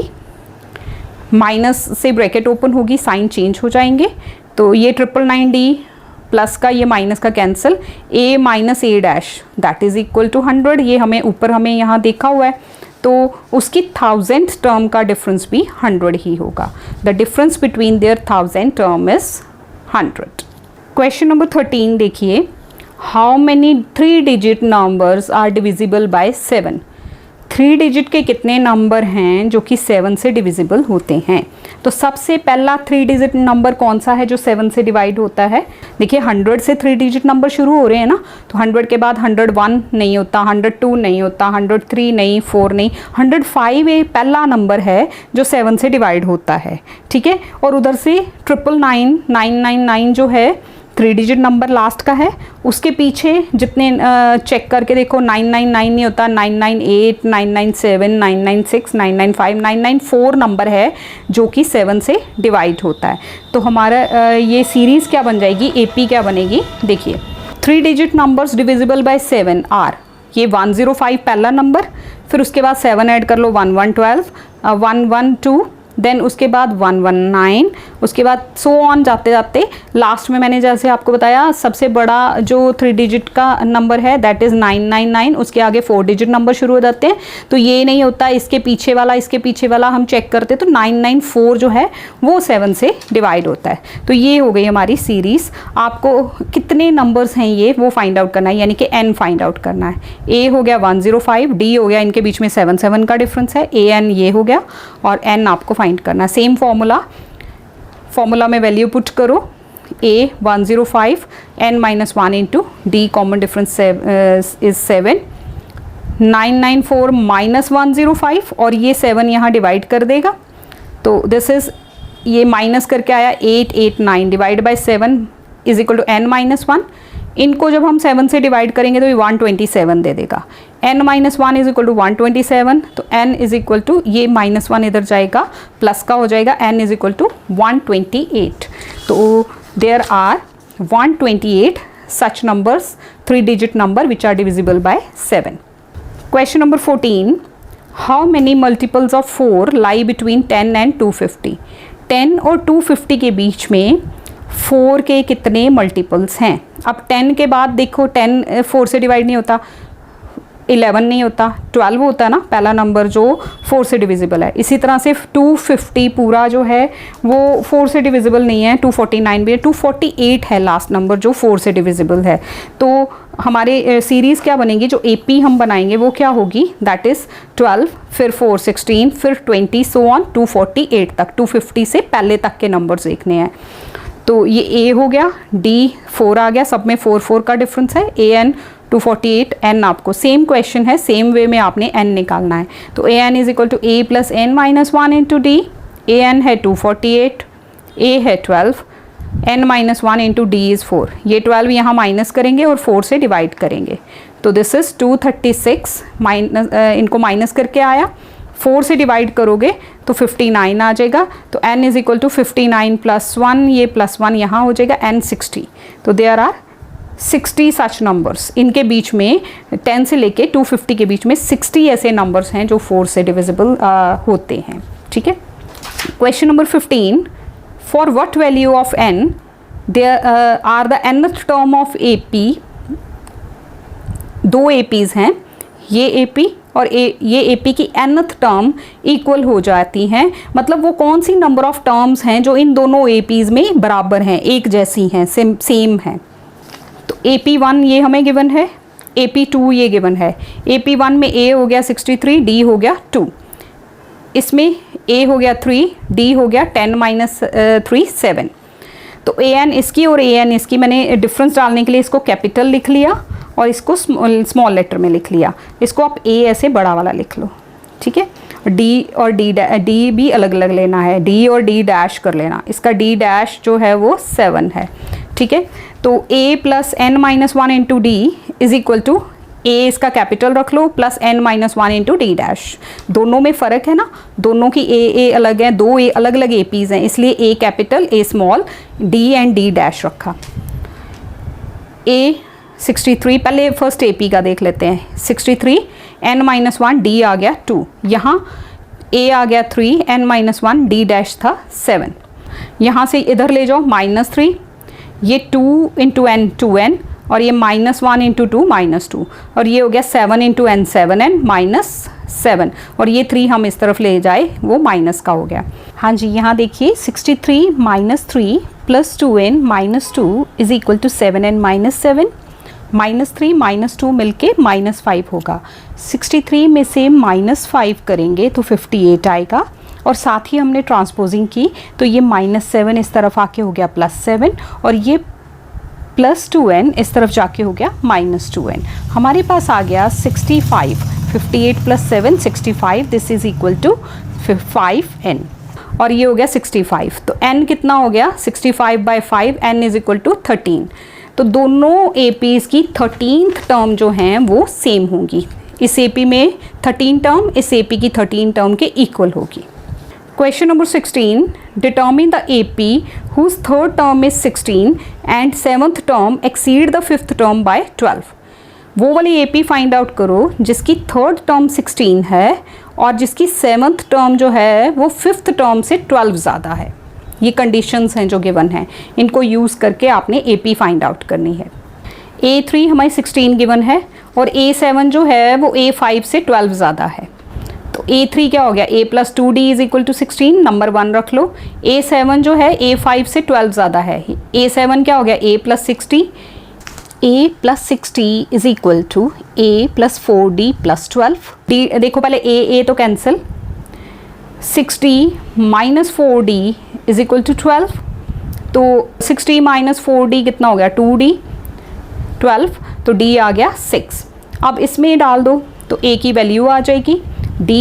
[SPEAKER 2] minus से ब्रैकेट ओपन होगी, साइन चेंज हो जाएंगे। तो ये 999D प्लस का ये माइनस का cancel, A minus A dash that is equal to 100। ये हमें ऊपर हमें यहाँ देखा हुआ है, तो उसकी 1000th टर्म का डिफरेंस भी 100 ही होगा। The difference between their 1000 term is 100। Question number 13 देखिए, how many 3 digit numbers are divisible by 7? 3 digit के कितने नंबर हैं जो कि 7 से डिविजिबल होते हैं? तो सबसे पहला 3 डिजिट नंबर कौन सा है जो 7 से डिवाइड होता है? देखिए 100 से 3 डिजिट नंबर शुरू हो रहे हैं ना, तो 100 के बाद 101 नहीं होता, 102 नहीं होता, 103 नहीं, 4 नहीं, 105 ये पहला नंबर है जो 7 से डिवाइड होता है, ठीक है। और उधर से 999 999 जो है 3 डिजिट नंबर लास्ट का है, उसके पीछे जितने चेक करके देखो 999 नहीं होता, 998 997 996 995 994 नंबर है जो कि 7 से डिवाइड होता है। तो हमारा ये सीरीज़ क्या बन जाएगी, AP क्या बनेगी? देखिए 3 digit numbers divisible by 7 are, ये 105 पहला नंबर, फिर उसके बाद 7 ऐड कर लो 1112, 112, देन उसके बाद 119, उसके बाद सो ऑन जाते जाते लास्ट में मैंने जैसे आपको बताया सबसे बड़ा जो 3 डिजिट का नंबर है दैट इज़ 999, उसके आगे 4 डिजिट नंबर शुरू हो जाते हैं। तो ये नहीं होता, इसके पीछे वाला हम चेक करते तो 994 जो है वो 7 से डिवाइड होता है। तो ये हो गई हमारी सीरीज़। आपको कितने नंबर्स हैं ये वो फाइंड आउट करना है, यानी कि n फाइंड आउट करना है। A हो गया 105, D हो गया, इनके बीच में 7 का डिफरेंस है, AN ये हो गया, और n आपको फाइंड करना है। सेम फॉर्मूला में वैल्यू पुट करो, A 105, n minus 1 into D common difference is 7, 994 minus 105 और ये 7 यहाँ डिवाइड कर देगा। तो दिस इज, ये माइनस करके आया 889 divide by 7 is equal to n minus 1। इनको जब हम 7 से डिवाइड करेंगे तो ये 127 दे देगा। n minus 1 is equal to 127, तो n इज इक्वल टू, ये माइनस 1 इधर जाएगा प्लस का हो जाएगा, n इज इक्वल टू 128। तो there are 128 such numbers 3 digit number which are divisible by 7। Question number 14, how many multiples of 4 lie between 10 and 250? 10 और 250 के बीच में 4 के कितने मल्टीपल्स हैं? अब 10 के बाद देखो 10 4 से डिवाइड नहीं होता, 11 नहीं होता, 12 होता है ना पहला नंबर जो 4 से डिविजिबल है। इसी तरह से 250 पूरा जो है वो 4 से डिविजिबल नहीं है, 249 भी है, 248 है लास्ट नंबर जो 4 से डिविजिबल है। तो हमारे सीरीज़ क्या बनेगी, जो AP हम बनाएंगे वो क्या होगी, दैट इज़ 12, फिर 4 16, फिर 20 सो ऑन 248 तक, 250 से पहले तक के नंबर्स देखने हैं। तो ये A हो गया, D 4 आ गया, सब में 4 4 का डिफरेंस है, AN 248, N आपको सेम क्वेश्चन है, सेम वे में आपने N निकालना है। तो AN is equal to A plus N minus 1 into D, AN है 248, A है 12, N minus 1 into D is 4, ये 12 यहाँ माइनस करेंगे और 4 से डिवाइड करेंगे। तो दिस इज़ 236 माइनस, इनको माइनस करके आया, 4 से डिवाइड करोगे तो 59 आ जाएगा। तो n is equal to 59 plus 1, ये प्लस 1 यहाँ हो जाएगा, n 60। तो देयर आर 60 सच नंबर्स। इनके बीच में 10 से लेके 250 के बीच में 60 ऐसे नंबर्स हैं जो 4 से डिविजिबल होते हैं। ठीक है। Question number 15, for what value of n there are the nth term of AP, दो APs हैं, ये AP और ये AP की nth टर्म इक्वल हो जाती हैं। मतलब वो कौन सी नंबर ऑफ टर्म्स हैं जो इन दोनों APs में बराबर हैं, एक जैसी हैं, सेम हैं। तो AP1 ये हमें गिवन है, AP2 ये गिवन है। AP1 में A हो गया 63, D हो गया 2, इसमें A हो गया 3, D हो गया 10 माइनस 3 7। तो AN इसकी और AN इसकी, मैंने डिफरेंस डालने के लिए इसको कैपिटल लिख लिया और इसको स्मॉल लेटर में लिख लिया। इसको आप A ऐसे बड़ा वाला लिख लो। ठीक है। D और D भी अलग अलग लेना है, D और D डैश कर लेना। इसका D डैश जो है वो 7 है। ठीक है। तो A plus n minus 1 into D is equal to A, इसका कैपिटल रख लो, plus n minus 1 into D dash. दोनों में फ़र्क है ना, दोनों की A अलग है, दो A अलग अलग APs हैं, इसलिए A capital A small, D and D dash रखा। A 63, पहले फर्स्ट AP का देख लेते हैं। 63 n माइनस 1 D आ गया 2, यहाँ A आ गया 3, n माइनस 1 D डैश था 7। यहाँ से इधर ले जाओ -3, ये 2 इंटू n 2n और ये -1 इंटू 2 -2 और ये हो गया 7 इंटू n 7n -7 और ये 3 हम इस तरफ ले जाए वो माइनस का हो गया। हाँ जी, यहाँ देखिए 63 -3 plus 2n -2 is equal to 7n -7। -3 -2 मिलके -5 होगा। 63 में से -5 करेंगे तो 58 आएगा और साथ ही हमने ट्रांसपोजिंग की तो ये -7 इस तरफ आके हो गया +7 और ये प्लस 2n इस तरफ जाके हो गया -2n। हमारे पास आ गया 65, 58 plus 7 65, this is equal to 5n और ये हो गया 65। तो n कितना हो गया 65/5, n इज इक्वल टू 13। तो दोनों APs की 13th टर्म जो हैं वो सेम होंगी। इस AP में 13 टर्म इस AP की 13 टर्म के इक्वल होगी। Question number 16, determine the AP whose third term is 16 and 7th term exceed the 5th term by 12। वो वाली AP फाइंड आउट करो जिसकी थर्ड टर्म 16 है और जिसकी 7th टर्म जो है वो 5th टर्म से 12 ज़्यादा है। ये कंडीशंस हैं जो गिवन हैं, इनको यूज़ करके आपने AP फाइंड आउट करनी है। A3 हमारी 16 गिवन है और A7 जो है वो A5 से 12 ज़्यादा है। तो A3 क्या हो गया, A plus 2D is equal to 16, number 1 रख लो। A7 जो है A5 से 12 ज़्यादा है। A7 क्या हो गया, A plus 60, A plus 60 is equal to A plus 4D plus 12। D देखो पहले A तो cancel, 60 minus 4D is equal to 12। तो 60 माइनस 4D कितना हो गया 2D, 12, तो D आ गया 6। अब इसमें डाल दो तो A की वैल्यू आ जाएगी, D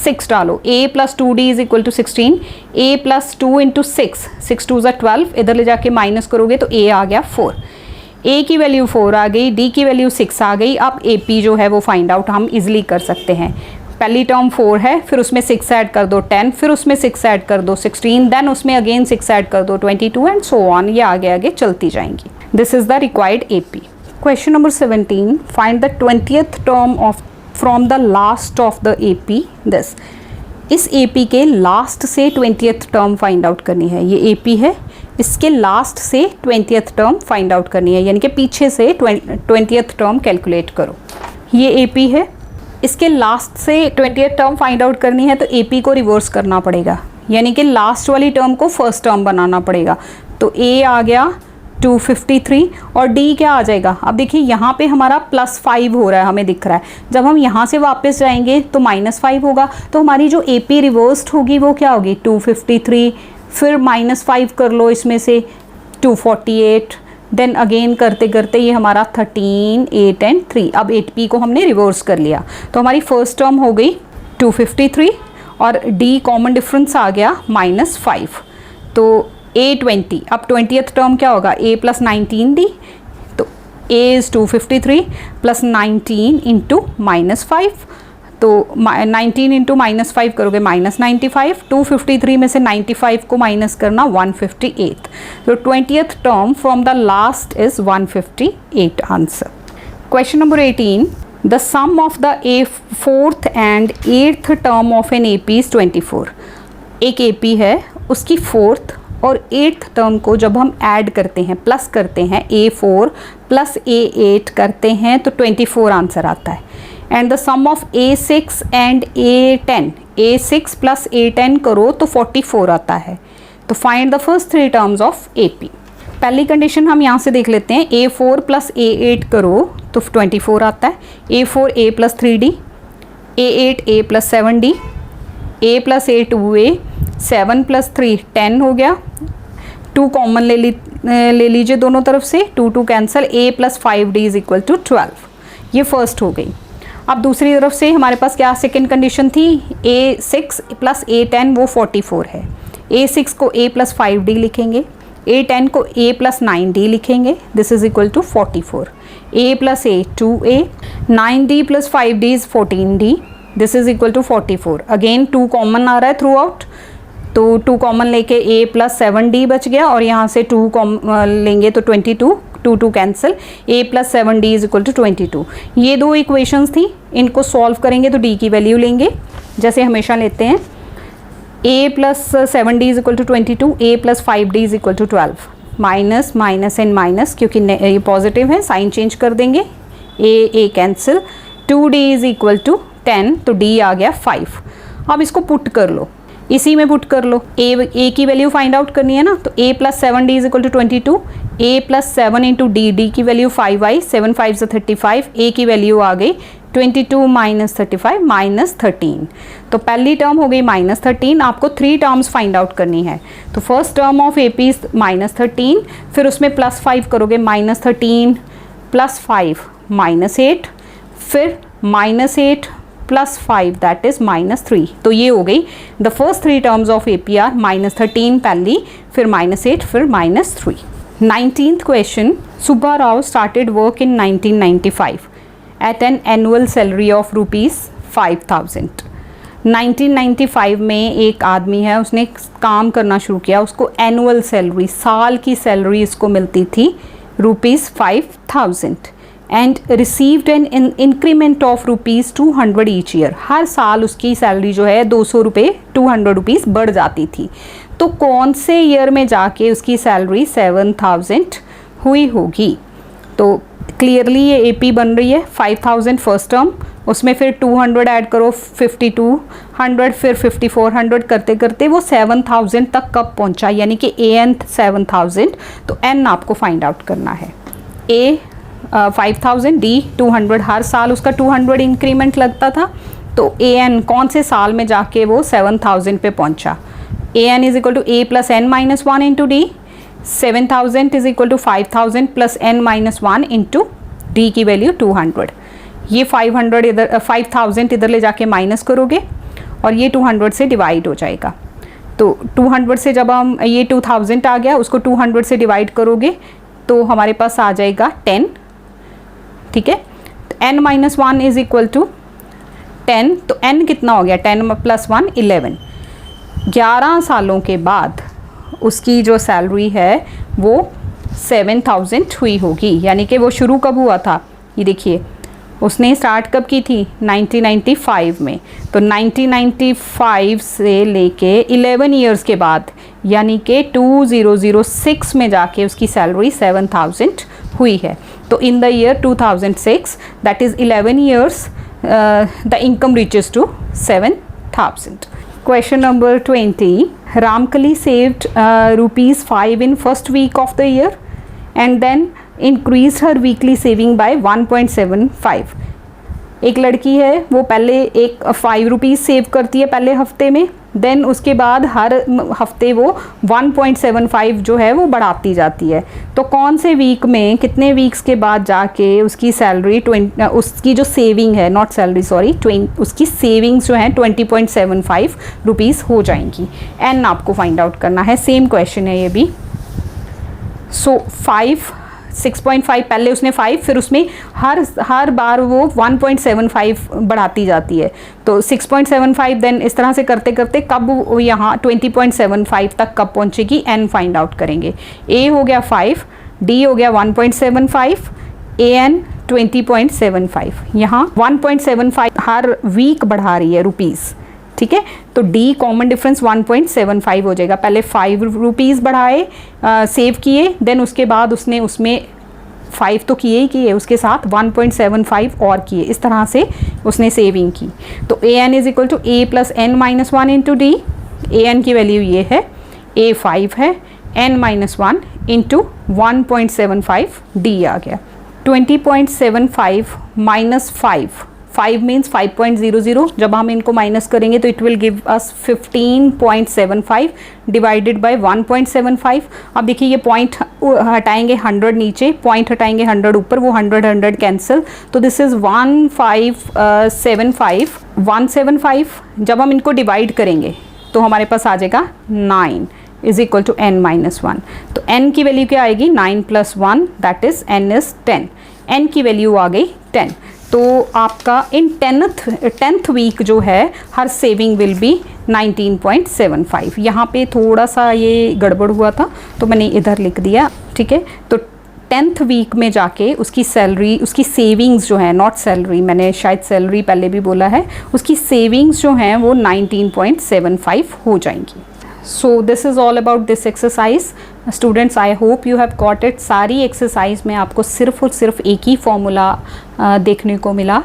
[SPEAKER 2] 6 डालो। A plus 2D is equal to 16, A plus 2 into 6, 6 2 ज़ा 12, इधर ले जाके माइनस करोगे तो A आ गया 4। A की वैल्यू 4 आ गई, D की वैल्यू 6 आ गई। अब AP जो है वो फाइंड आउट हम इजीली कर सकते हैं। पहली टर्म 4 है, फिर उसमें 6 ऐड कर दो 10, फिर उसमें 6 ऐड कर दो 16, देन उसमें अगेन 6 ऐड कर दो 22 एंड सो ऑन, ये आगे आगे चलती जाएंगी। This is the required AP। Question number 17, find the 20th term of from the last of the AP this. इस AP के लास्ट से 20th टर्म फाइंड आउट करनी है। ये AP है, इसके लास्ट से 20th टर्म फाइंड आउट करनी है, यानी कि पीछे से 20th टर्म कैलकुलेट करो। ये AP है, इसके लास्ट से 20th टर्म फाइंड आउट करनी है तो AP को रिवर्स करना पड़ेगा, यानी कि लास्ट वाली टर्म को फर्स्ट टर्म बनाना पड़ेगा। तो A आ गया 253 और D क्या आ जाएगा। अब देखिए यहाँ पे हमारा +5 हो रहा है, हमें दिख रहा है। जब हम यहाँ से वापस जाएंगे तो -5 होगा, तो हमारी जो AP रिवर्स्ड होगी वो क्या होगी 253, फिर -5 कर लो इसमें से 248, देन अगेन करते करते ये हमारा 13, 8 एंड 3। अब 8P को हमने रिवर्स कर लिया तो हमारी फर्स्ट टर्म हो गई 253 और D कॉमन डिफरेंस आ गया -5, तो A20। अब 20th टर्म क्या होगा, A प्लस 19D, तो A इज़ 253 प्लस 19 इंटू -5, तो 19 इंटू -5 करोगे -95, 253 में से 95 को माइनस करना 158, तो 20th term from the last is 158 answer. Question number 18, the sum of the fourth and 8th term of an AP is 24। एक AP है, उसकी फोर्थ और 8th टर्म को जब हम ऐड करते हैं, प्लस करते हैं, A4 प्लस A8 करते हैं तो 24 आंसर आता है। And the sum of A6 and A10, A6 plus A10 करो तो 44 आता है। तो find the first 3 terms of AP। पहली कंडीशन हम यहाँ से देख लेते हैं, A4 प्लस A8 करो तो 24 आता है। A4 A plus 3D, A8 A plus 7D, A plus A 2A, 7 plus 3 10 हो गया। 2 कॉमन ले लीजिए दोनों तरफ से, 2 2 cancel, A plus 5D is equal to 12। ये फर्स्ट हो गई। अब दूसरी तरफ से हमारे पास क्या सेकंड कंडीशन थी, A6 प्लस A10 वो 44 है। A6 को A प्लस 5D लिखेंगे, A10 को A प्लस 9D लिखेंगे, this is equal to 44। A plus A 2A, 9D plus 5D is 14D, this is equal to 44। Again 2 common आ रहा है थ्रू आउट, तो 2 कॉमन लेके A प्लस 7D बच गया और यहाँ से 2 लेंगे तो 22, 2 2 cancel, A plus 7D is equal to 22। ये 2 इक्वेशंस थी, इनको सॉल्व करेंगे तो D की वैल्यू लेंगे जैसे हमेशा लेते हैं। A plus 7D is equal to 22, A plus 5D is equal to 12, minus minus and minus, क्योंकि ये पॉजिटिव है साइन चेंज कर देंगे, A cancel, 2D is equal to 10, तो D आ गया 5। अब इसको पुट कर लो, इसी में पुट कर लो, A की वैल्यू फाइंड आउट करनी है ना, तो A plus 7D is equal to 22, A plus 7 into D की वैल्यू 5 आई, 7 5 से 35, A की वैल्यू आ गई 22 माइनस 35 माइनस 13। तो पहली टर्म हो गई माइनस 13, आपको 3 टर्म्स फाइंड आउट करनी है। तो first term of AP is minus 13, फिर उसमें प्लस 5 करोगे, माइनस 13 प्लस 5 माइनस 8, फिर minus 8 plus 5 that is minus 3। तो ये हो गई the first 3 terms of AP are minus 13 पहली, फिर माइनस 8, फिर minus 3। 19th question, Subba Rao started work in 1995 at an annual salary of ₹5000। 1995 में एक आदमी है, उसने काम करना शुरू किया, उसको एनुअल सैलरी, साल की सैलरी इसको मिलती थी ₹5000 and received an increment of ₹200 each year. हर साल उसकी सैलरी जो है 200 रुपये, 200 रुपीज़ बढ़ जाती थी। तो कौन से ईयर में जाके उसकी सैलरी 7000 हुई होगी? तो क्लियरली ये AP बन रही है, 5000 फर्स्ट टर्म, उसमें फिर 200 ऐड करो, 5200, फिर 5400 करते करते वो 7000 तक कब पहुंचा, यानी कि AN 7000। तो N आपको फाइंड आउट करना है। A 5000, D 200, हर साल उसका 200 इंक्रीमेंट लगता था। तो AN कौन से साल में जाके वो 7000 पे पहुंचा? AN is equal to A plus N minus 1 into D, 7000 is equal to 5000 plus N minus 1 into D की वैल्यू 200। ये 500 इधर 5000 इधर ले जाके माइनस करोगे और ये 200 से डिवाइड हो जाएगा। तो 200 से जब हम ये 2000 आ गया, उसको 200 से डिवाइड करोगे तो हमारे पास आ जाएगा 10, ठीक है। N minus 1 is equal to 10, तो N कितना हो गया, 10 प्लस 1 11। 11 सालों के बाद उसकी जो सैलरी है वो 7000 हुई होगी, यानी कि वो शुरू कब हुआ था, ये देखिए उसने स्टार्ट कब की थी, 1995 में। तो 1995 से लेके 11 ईयर्स के बाद, यानी कि 2006 में जाके उसकी सैलरी 7000 हुई है। तो in the year 2006, that is 11 years, the income reaches to 7000। Question number 20. Ramkali saved ₹5 in first week of the year and then increased her weekly saving by 1.75. एक लड़की है, वो पहले एक 5 रुपीज़ सेव करती है पहले हफ्ते में, देन उसके बाद हर हफ्ते वो 1.75 जो है वो बढ़ाती जाती है। तो कौन से वीक में, कितने वीक्स के बाद जाके उसकी सैलरी उसकी जो सेविंग है, नॉट सैलरी सॉरी, उसकी सेविंग्स जो है 20.75 रुपीज़ हो जाएंगी। N आपको फाइंड आउट करना है, सेम क्वेश्चन है ये भी। सो 5 6.5 पहले उसने 5 फिर उसमें हर बार वो 1.75 बढ़ाती जाती है, तो 6.75 देन इस तरह से करते करते कब वो यहाँ 20.75 तक कब पहुँचेगी n फाइंड आउट करेंगे। a हो गया 5, d हो गया 1.75, an 20.75, यहाँ 1.75 हर वीक बढ़ा रही है रुपीज़, ठीक है। तो D कॉमन डिफरेंस 1.75 हो जाएगा। पहले 5 रुपीज़ बढ़ाए, सेव किए, देन उसके बाद उसने उसमें 5 तो किए ही किए, उसके साथ 1.75 और किए, इस तरह से उसने सेविंग की। तो an is equal to a plus n minus 1 into D. an की वैल्यू ये है, a 5 है, n माइनस 1 इंटू 1.75 d आ गया। 20.75 माइनस 5 मीन्स 5.00, जब हम इनको माइनस करेंगे तो it will give us 15.75 divided by 1.75। अब देखिए ये पॉइंट हटाएंगे 100 नीचे, पॉइंट हटाएंगे 100 ऊपर, वो 100 कैंसिल, तो दिस इज़ 175 जब हम इनको डिवाइड करेंगे तो हमारे पास आ जाएगा 9 is equal to n minus 1। तो n की वैल्यू क्या आएगी, 9 plus 1 that is n is 10, n की वैल्यू आ गई 10। तो आपका इन 10th वीक जो है हर सेविंग विल बी 19.75। यहाँ पे थोड़ा सा ये गड़बड़ हुआ था तो मैंने इधर लिख दिया, ठीक है। तो 10th वीक में जाके उसकी सैलरी, उसकी सेविंग्स जो है, नॉट सैलरी, मैंने शायद सैलरी पहले भी बोला है, उसकी सेविंग्स जो हैं वो 19.75 हो जाएंगी। So this is all about this exercise. Students, I hope you have got it. सारी एक्सरसाइज में आपको सिर्फ और सिर्फ एक ही फॉर्मूला देखने को मिला,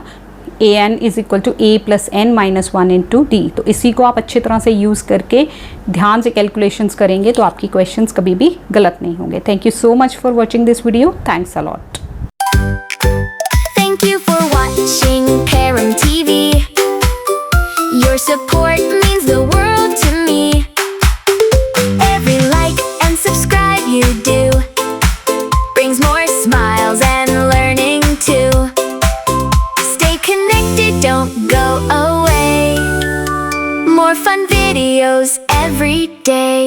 [SPEAKER 2] an is equal to a plus n minus 1 into D. तो इसी को आप अच्छी तरह से यूज़ करके ध्यान से कैलकुलेशंस करेंगे तो आपकी क्वेश्चंस कभी भी गलत नहीं होंगे। Thank you so much for watching this video. Thanks a lot.
[SPEAKER 1] Thank you for watching Param TV. Your support means the world to me. Every like and subscribe you do brings more smiles and learning too. Stay connected, don't go away. More fun videos every day.